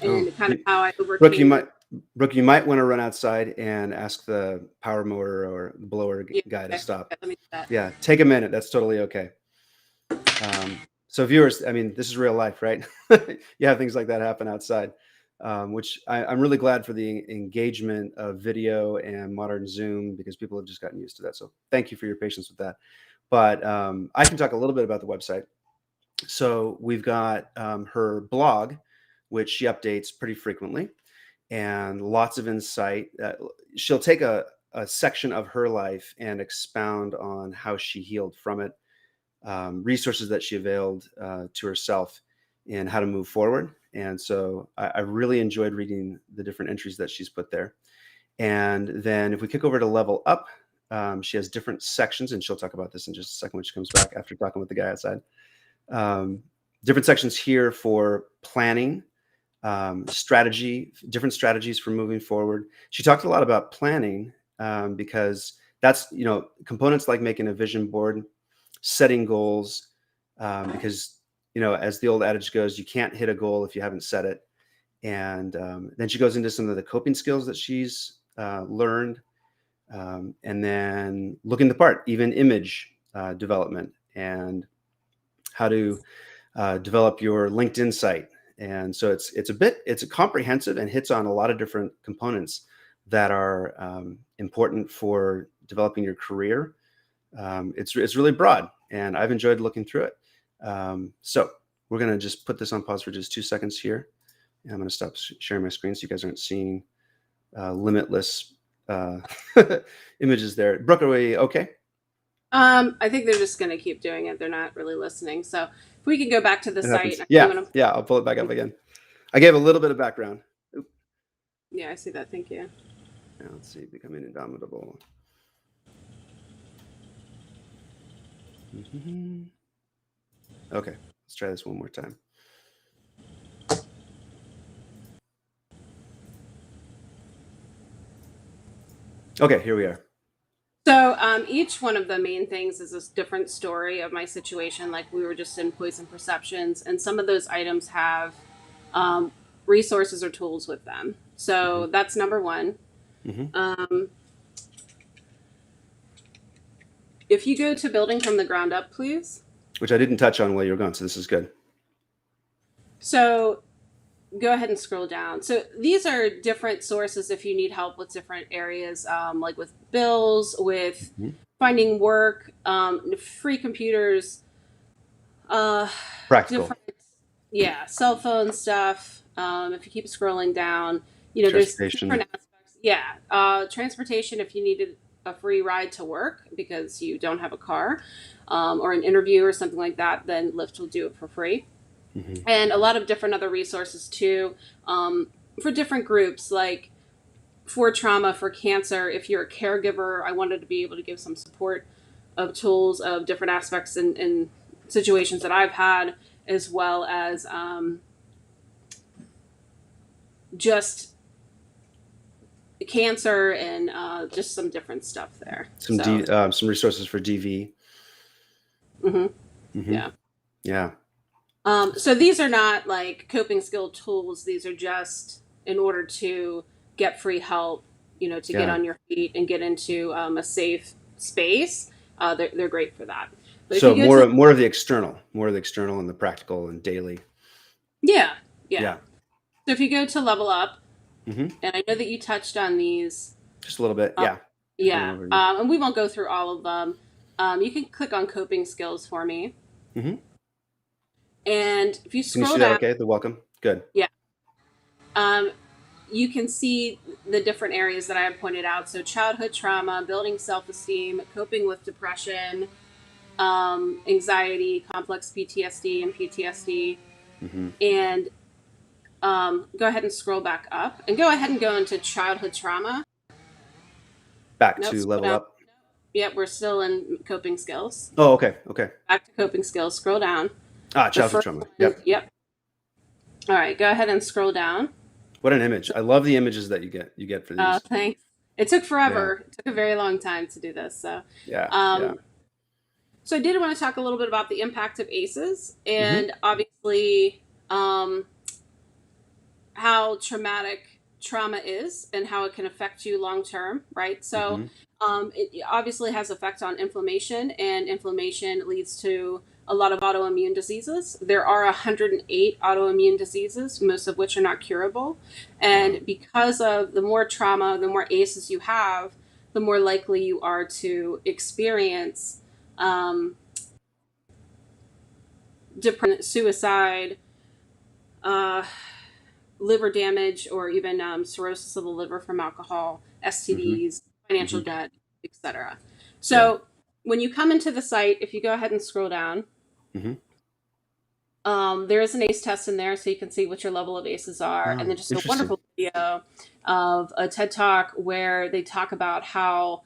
And of how I overcame. Brooke, you might want to run outside and ask the power mower or the blower guy to stop. Let me do that. Yeah, take a minute. That's totally okay. So viewers, this is real life, right? You have things like that happen outside, which I'm really glad for the engagement of video and modern Zoom because people have just gotten used to that. So thank you for your patience with that. But I can talk a little bit about the website. So we've got her blog, which she updates pretty frequently, and lots of insight. She'll take a section of her life and expound on how she healed from it, resources that she availed to herself and how to move forward. And so I really enjoyed reading the different entries that she's put there. And then if we kick over to Level Up, she has different sections, and she'll talk about this in just a second when she comes back after talking with the guy outside. Different sections here for planning, strategy, different strategies for moving forward. She talked a lot about planning because that's, components like making a vision board, setting goals, because, as the old adage goes, you can't hit a goal if you haven't set it. And then she goes into some of the coping skills that she's learned, and then looking the part, even image development, and how to develop your LinkedIn site. And so it's comprehensive and hits on a lot of different components. that are important for developing your career. It's really broad, and I've enjoyed looking through it. So we're going to just put this on pause for just 2 seconds here. And I'm going to stop sharing my screen so you guys aren't seeing limitless images there. Brooke, are we okay? I think they're just going to keep doing it. They're not really listening. So if we can go back to the site. Yeah, I'll pull it back up again. I gave a little bit of background. Oop. Yeah, I see that. Thank you. Now let's see, becoming indomitable. Okay, let's try this one more time. Okay, here we are. So each one of the main things is a different story of my situation. Like we were just in Poison Perceptions, and some of those items have resources or tools with them. So that's number one. If you go to building from the ground up, please. Which I didn't touch on while you were gone, so this is good. So go ahead and scroll down. So these are different sources if you need help with different areas, like with bills, with finding work, free computers, practical. Cell phone stuff. If you keep scrolling down, there's different aspects. Yeah, transportation if you needed a free ride to work because you don't have a car, or an interview or something like that, then Lyft will do it for free. And a lot of different other resources too, for different groups, like for trauma, for cancer. If you're a caregiver, I wanted to be able to give some support of tools of different aspects in situations that I've had, as well as just cancer and just some different stuff there. Some resources for DV. Yeah. So these are not like coping skill tools. These are just in order to get free help, to get on your feet and get into a safe space. They're great for that. But so more of the external and the practical and daily. Yeah. So if you go to level up, and I know that you touched on these. Just a little bit, and we won't go through all of them. You can click on coping skills for me. And if you scroll down, that okay? The welcome, good. Yeah. You can see the different areas that I have pointed out. So childhood trauma, building self-esteem, coping with depression, anxiety, complex PTSD and PTSD. And go ahead and scroll back up and go ahead and go into childhood trauma. Back to level up. Yep, we're still in coping skills. Oh, okay. Back to coping skills. Scroll down. Childhood trauma. Yep. All right, go ahead and scroll down. What an image! I love the images that you get for these. Oh, thanks. It took forever. Yeah. It took a very long time to do this. So So I did want to talk a little bit about the impact of ACEs and obviously how traumatic trauma is and how it can affect you long term, right? So it obviously has effect on inflammation, and inflammation leads to a lot of autoimmune diseases. There are 108 autoimmune diseases, most of which are not curable. And because of the more trauma, the more ACEs you have, the more likely you are to experience depression, suicide, liver damage, or even cirrhosis of the liver from alcohol, STDs, financial debt, etc. So when you come into the site, if you go ahead and scroll down, there is an ACE test in there, so you can see what your level of ACEs are. And then just a wonderful video of a TED Talk where they talk about how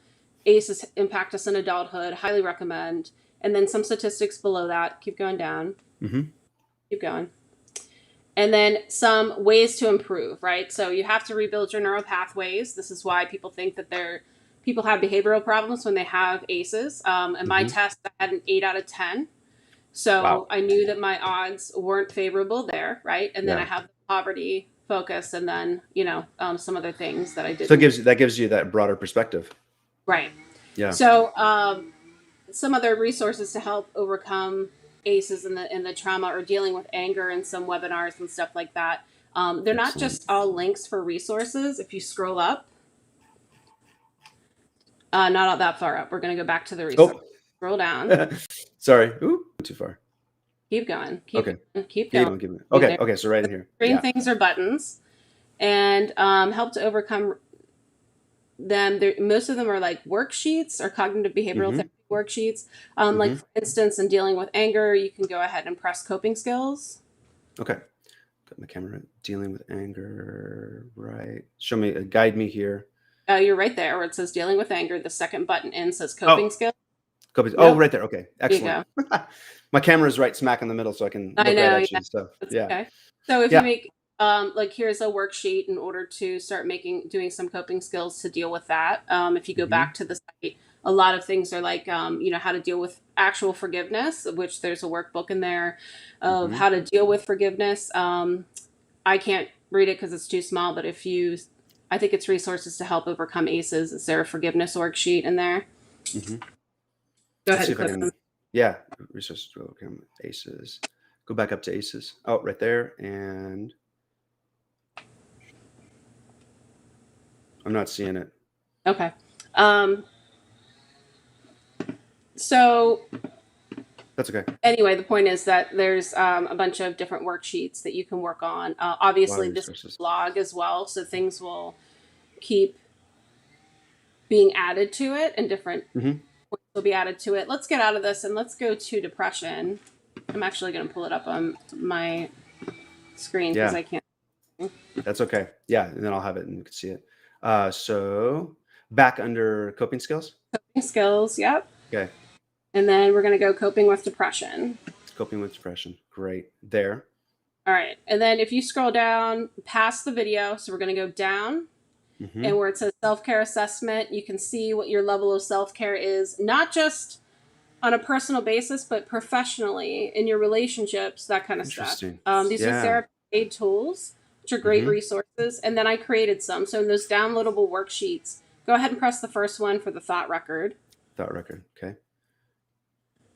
ACEs impact us in adulthood. Highly recommend. And then some statistics below that. Keep going down. Keep going. And then some ways to improve, right? So you have to rebuild your neural pathways. This is why people think that people have behavioral problems when they have ACEs. In my test, I had an 8 out of 10. So I knew that my odds weren't favorable there, right? And then I have the poverty focus, and then some other things that I did. So that gives you that broader perspective, right? Yeah. So some other resources to help overcome ACEs and the trauma, or dealing with anger, and some webinars and stuff like that. They're not just all links for resources. If you scroll up, Not that far up. We're going to go back to the resource. Oh, Scroll down. sorry. Ooh, too far. Keep going. Keep Okay. going. Keep Keep going. on, keep on. Okay. Okay. So right in here. Green Yeah. things are buttons, and help to overcome them. Most of them are like worksheets or cognitive behavioral therapy worksheets. Like for instance, in dealing with anger, you can go ahead and press coping skills. Okay. Got my camera. Dealing with anger. Right. Show me. Guide me here. You're right there where it says dealing with anger. The second button in says coping skills. Copies. Yep. Oh, right there. Okay. There you Excellent. My camera is right smack in the middle, so I can look I know, right at yeah. you. So That's yeah. okay. So if Yeah. you make like here's a worksheet in order to start doing some coping skills to deal with that. If you go back to the site, a lot of things are like how to deal with actual forgiveness, of which there's a workbook in there of how to deal with forgiveness. I can't read it because it's too small, but I think it's resources to help overcome ACEs. Is there a forgiveness worksheet in there? Go ahead and click on. Yeah, resources to overcome ACEs. Go back up to ACEs. Oh, right there. And I'm not seeing it. Okay. So that's okay. Anyway, the point is that there's a bunch of different worksheets that you can work on. Obviously, this is a blog as well, so things will keep being added to it, and different points will be added to it. Let's get out of this and let's go to depression. I'm actually going to pull it up on my screen because I can't. That's okay. Yeah, and then I'll have it and you can see it. So back under coping skills. Coping skills, yep. Okay. And then we're going to go coping with depression. Coping with depression. Great. There. All right. And then if you scroll down past the video, so we're going to go down. And where it says self-care assessment, you can see what your level of self-care is, not just on a personal basis, but professionally in your relationships, that kind of stuff. These are therapy aid tools, which are great resources. And then I created some. So in those downloadable worksheets, go ahead and press the first one for the thought record. Thought record. Okay.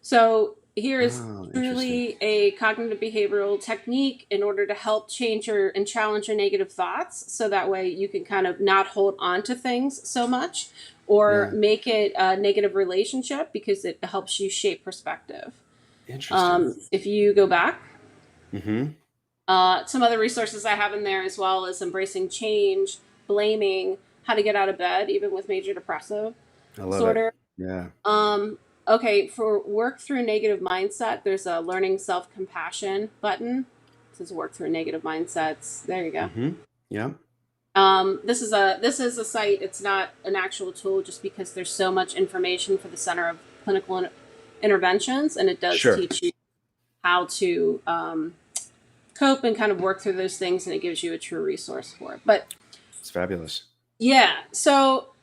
So here is truly a cognitive behavioral technique in order to help change and challenge your negative thoughts. So that way you can kind of not hold on to things so much or make it a negative relationship because it helps you shape perspective. Interesting. If you go back, some other resources I have in there as well is embracing change, blaming, how to get out of bed, even with major depressive disorder. Yeah. Okay, for work through negative mindset, there's a learning self-compassion button. It says work through negative mindsets. There you go. Yeah. This is a site. It's not an actual tool just because there's so much information for the Center of Clinical Interventions, and it does teach you how to cope and kind of work through those things, and it gives you a true resource for it. But it's fabulous. Yeah. So,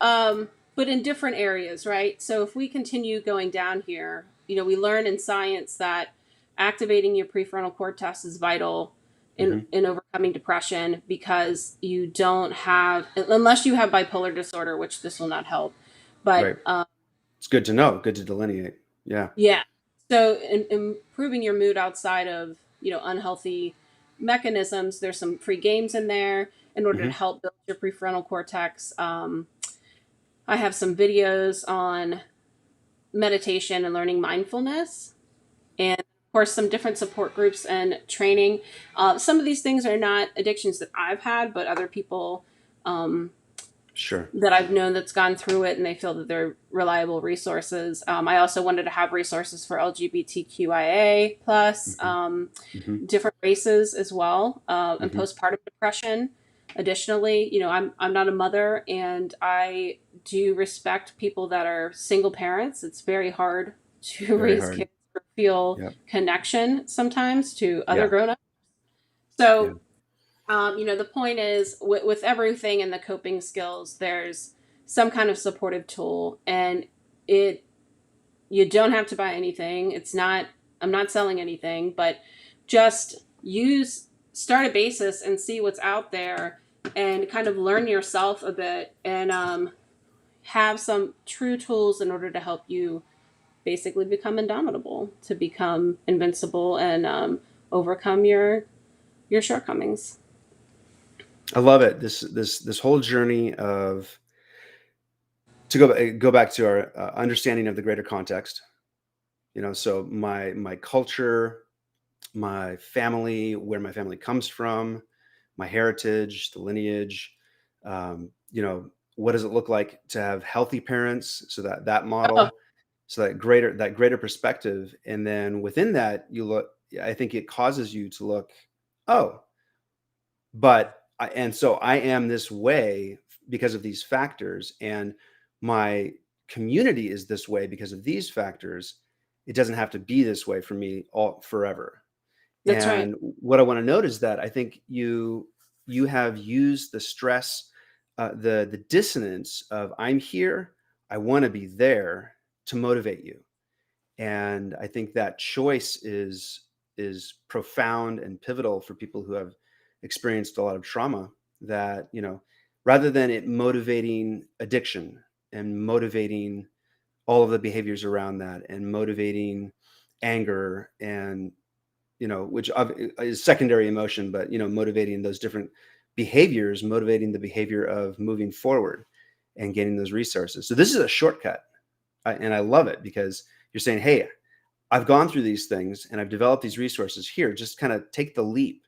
but in different areas, right? So if we continue going down here, we learn in science that activating your prefrontal cortex is vital in overcoming depression because you don't have, unless you have bipolar disorder, which this will not help. But it's good to know, good to delineate. Yeah. Yeah. So improving your mood outside of, unhealthy mechanisms, there's some free games in there in order to help build your prefrontal cortex. I have some videos on meditation and learning mindfulness, and of course some different support groups and training. Some of these things are not addictions that I've had, but other people that I've known that's gone through it, and they feel that they're reliable resources. I also wanted to have resources for LGBTQIA plus, different races as well, and postpartum depression. Additionally, I'm not a mother, and I do respect people that are single parents. It's very hard to raise kids or feel connection sometimes to other grown-ups. So, the point is with everything in the coping skills, there's some kind of supportive tool, and you don't have to buy anything. I'm not selling anything, but just start a basis and see what's out there and kind of learn yourself a bit and have some true tools in order to help you basically become indomitable, to become invincible and overcome your shortcomings. I love it. This whole journey of to go back to our understanding of the greater context, so my culture, my family, where my family comes from, my heritage, the lineage, what does it look like to have healthy parents? So that model, Oh, so that greater perspective. And then within that, I think it causes you to look, oh, so I am this way because of these factors, and my community is this way because of these factors. It doesn't have to be this way for me all forever. that's right. And what I want to note is that I think you have used the stress, the dissonance of I'm here, I want to be there, to motivate you. And I think that choice is profound and pivotal for people who have experienced a lot of trauma, that, rather than it motivating addiction and motivating all of the behaviors around that and motivating anger and, which is secondary emotion, but, motivating those different behaviors, motivating the behavior of moving forward and getting those resources. So this is a shortcut. And I love it, because you're saying, hey, I've gone through these things and I've developed these resources here. Just kind of take the leap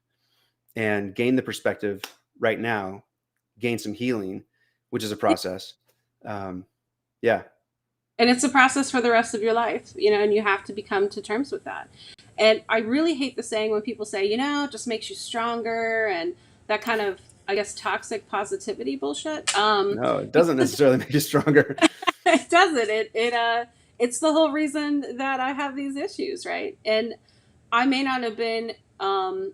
and gain the perspective right now, gain some healing, which is a process. Yeah. And it's a process for the rest of your life, and you have to become to terms with that. And I really hate the saying when people say, it just makes you stronger, and that kind of, I guess, toxic positivity bullshit. No, it doesn't necessarily make you stronger. It doesn't. It's the whole reason that I have these issues, right? And I may not have been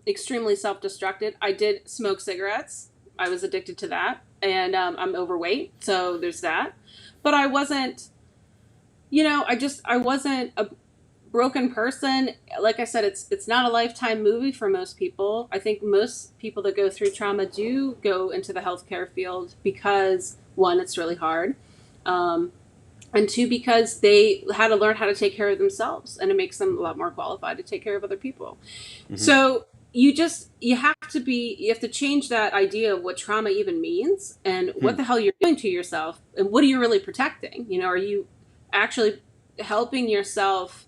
extremely self-destructed. I did smoke cigarettes. I was addicted to that, and I'm overweight, so there's that. But I wasn't, I wasn't a broken person. Like I said, it's not a lifetime movie for most people. I think most people that go through trauma do go into the healthcare field because, one, it's really hard. And two, because they had to learn how to take care of themselves, and it makes them a lot more qualified to take care of other people. Mm-hmm. So you have to change that idea of what trauma even means, and what the hell you're doing to yourself, and what are you really protecting? Are you actually helping yourself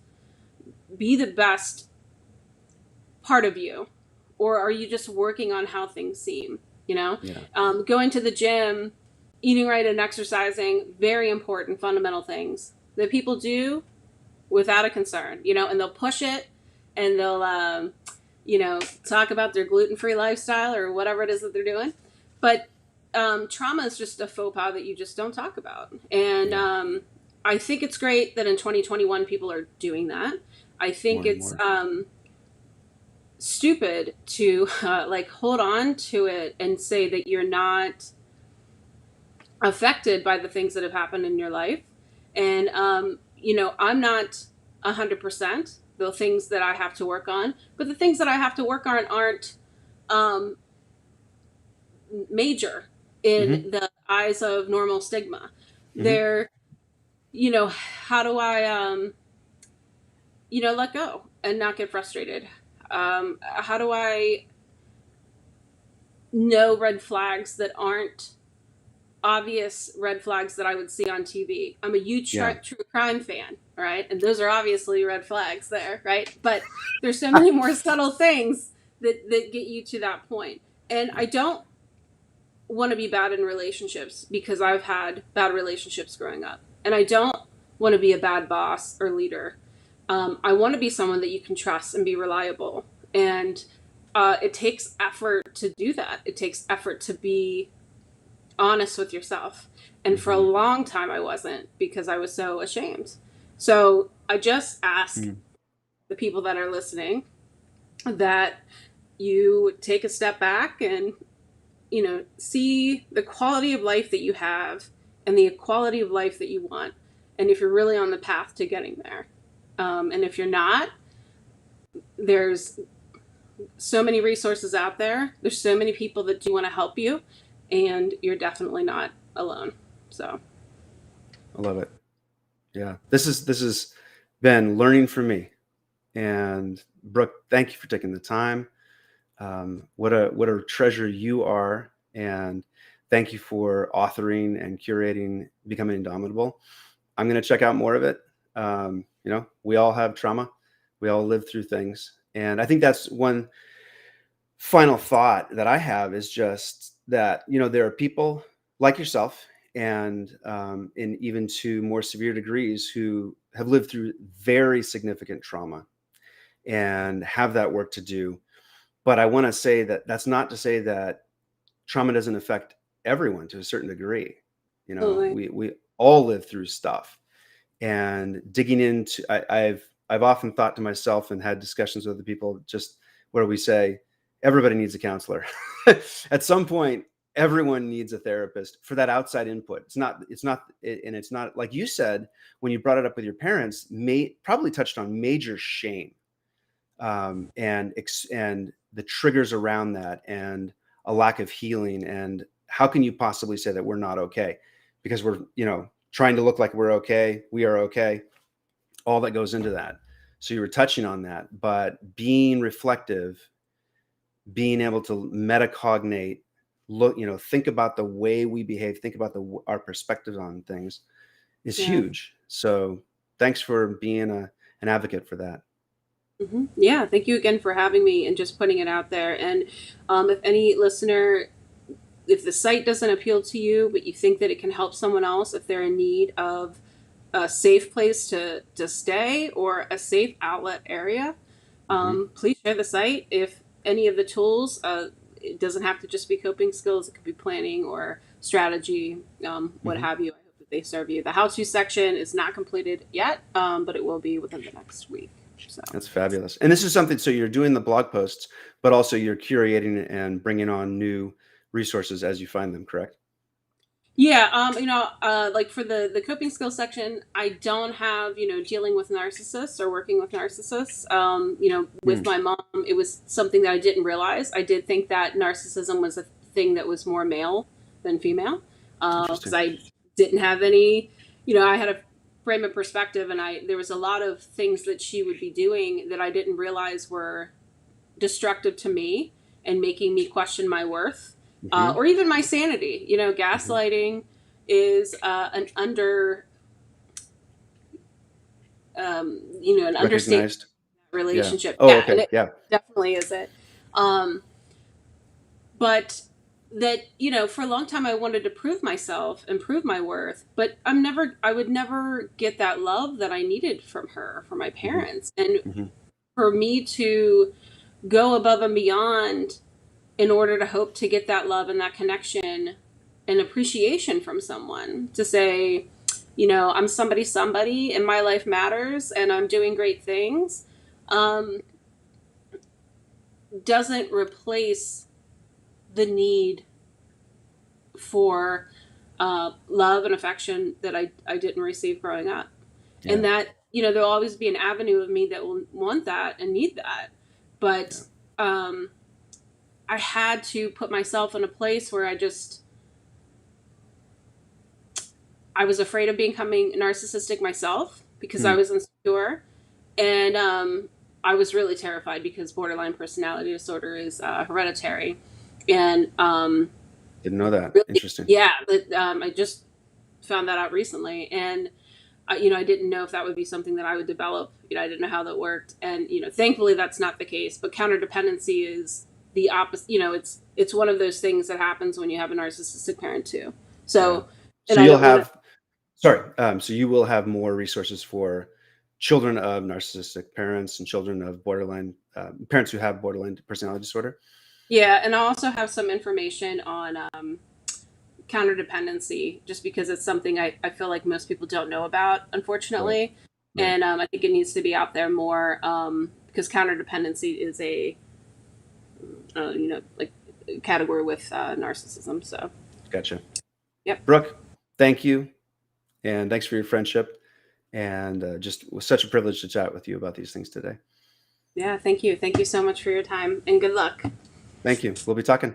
be the best part of you, or are you just working on how things seem? Yeah. Going to the gym, eating right, and exercising, very important fundamental things that people do without a concern, and they'll push it, and they'll talk about their gluten-free lifestyle or whatever it is that they're doing. But trauma is just a faux pas that you just don't talk about. And I think it's great that in 2021 people are doing that. I think it's stupid to hold on to it and say that you're not affected by the things that have happened in your life. And I'm not 100%, the things that I have to work on, but the things that I have to work on aren't major in the eyes of normal stigma. They're, how do I let go and not get frustrated? How do I know red flags that aren't obvious red flags that I would see on TV? I'm a huge true crime fan, right? And those are obviously red flags there, right? But there's so many more subtle things that get you to that point. And I don't want to be bad in relationships, because I've had bad relationships growing up. And I don't want to be a bad boss or leader. I want to be someone that you can trust and be reliable. And it takes effort to do that. It takes effort to be honest with yourself. And for a long time I wasn't, because I was so ashamed. So I just ask the people that are listening that you take a step back and see the quality of life that you have and the quality of life that you want, and if you're really on the path to getting there. And if you're not, there's so many resources out there. There's so many people that do want to help you, and you're definitely not alone. So I love it. Yeah. This has been learning for me. And Brooke, thank you for taking the time. What a treasure you are. And Thank you for authoring and curating Becoming Indomitable. I'm going to check out more of it. We all have trauma. We all live through things. And I think that's one final thought that I have, is just that, there are people like yourself and even to more severe degrees who have lived through very significant trauma and have that work to do. But I want to say that that's not to say that trauma doesn't affect everyone to a certain degree. We all live through stuff, and digging into, I've often thought to myself and had discussions with other people, just where we say everybody needs a counselor. At some point, everyone needs a therapist for that outside input. It's not like you said when you brought it up with your parents, probably touched on major shame, and the triggers around that, and a lack of healing. And how can you possibly say that we're not okay? Because we're, trying to look like we're okay. We are okay. All that goes into that. So you were touching on that, but being reflective, being able to metacognate, look, think about the way we behave, think about our perspectives on things is huge. So thanks for being an advocate for that. Mm-hmm. Yeah, thank you again for having me and just putting it out there. And if any listener, if the site doesn't appeal to you, but you think that it can help someone else, if they're in need of a safe place to stay or a safe outlet area, please share the site. If any of the tools, it doesn't have to just be coping skills. It could be planning or strategy, what have you. I hope that they serve you. The how-to section is not completed yet, but it will be within the next week. So that's fabulous. And this is something, so you're doing the blog posts, but also you're curating and bringing on new resources as you find them, correct? Yeah. Like for the coping skills section, I don't have, dealing with narcissists or working with narcissists. With my mom, it was something that I didn't realize. I did think that narcissism was a thing that was more male than female, because I didn't have any, I had a frame of perspective, and there was a lot of things that she would be doing that I didn't realize were destructive to me and making me question my worth, or even my sanity. Gaslighting is an an understatement relationship. Yeah. Oh, yeah, okay. and it Yeah. definitely is it. But that, for a long time I wanted to prove myself and prove my worth, but I would never get that love that I needed from her, from my parents. And for me to go above and beyond in order to hope to get that love and that connection and appreciation from someone, to say, I'm somebody and my life matters and I'm doing great things, doesn't replace the need for love and affection that I didn't receive growing up. Yeah. And that, there'll always be an avenue of me that will want that and need that. But I had to put myself in a place where I was afraid of becoming narcissistic myself, because I was insecure. And I was really terrified because borderline personality disorder is hereditary. And didn't know that. Really, interesting. Yeah, but I just found that out recently, and I didn't know if that would be something that I would develop. I didn't know how that worked, and thankfully that's not the case. But counterdependency is the opposite. It's one of those things that happens when you have a narcissistic parent too. So, so you'll have so you will have more resources for children of narcissistic parents and children of borderline parents who have borderline personality disorder. Yeah, and I also have some information on counterdependency, just because it's something I feel like most people don't know about, unfortunately. Right. And I think it needs to be out there more, because counterdependency is a category with narcissism. So gotcha. Yep. Brooke, thank you, and thanks for your friendship, and just was such a privilege to chat with you about these things today. Yeah, thank you so much for your time, and good luck. Thank you. We'll be talking.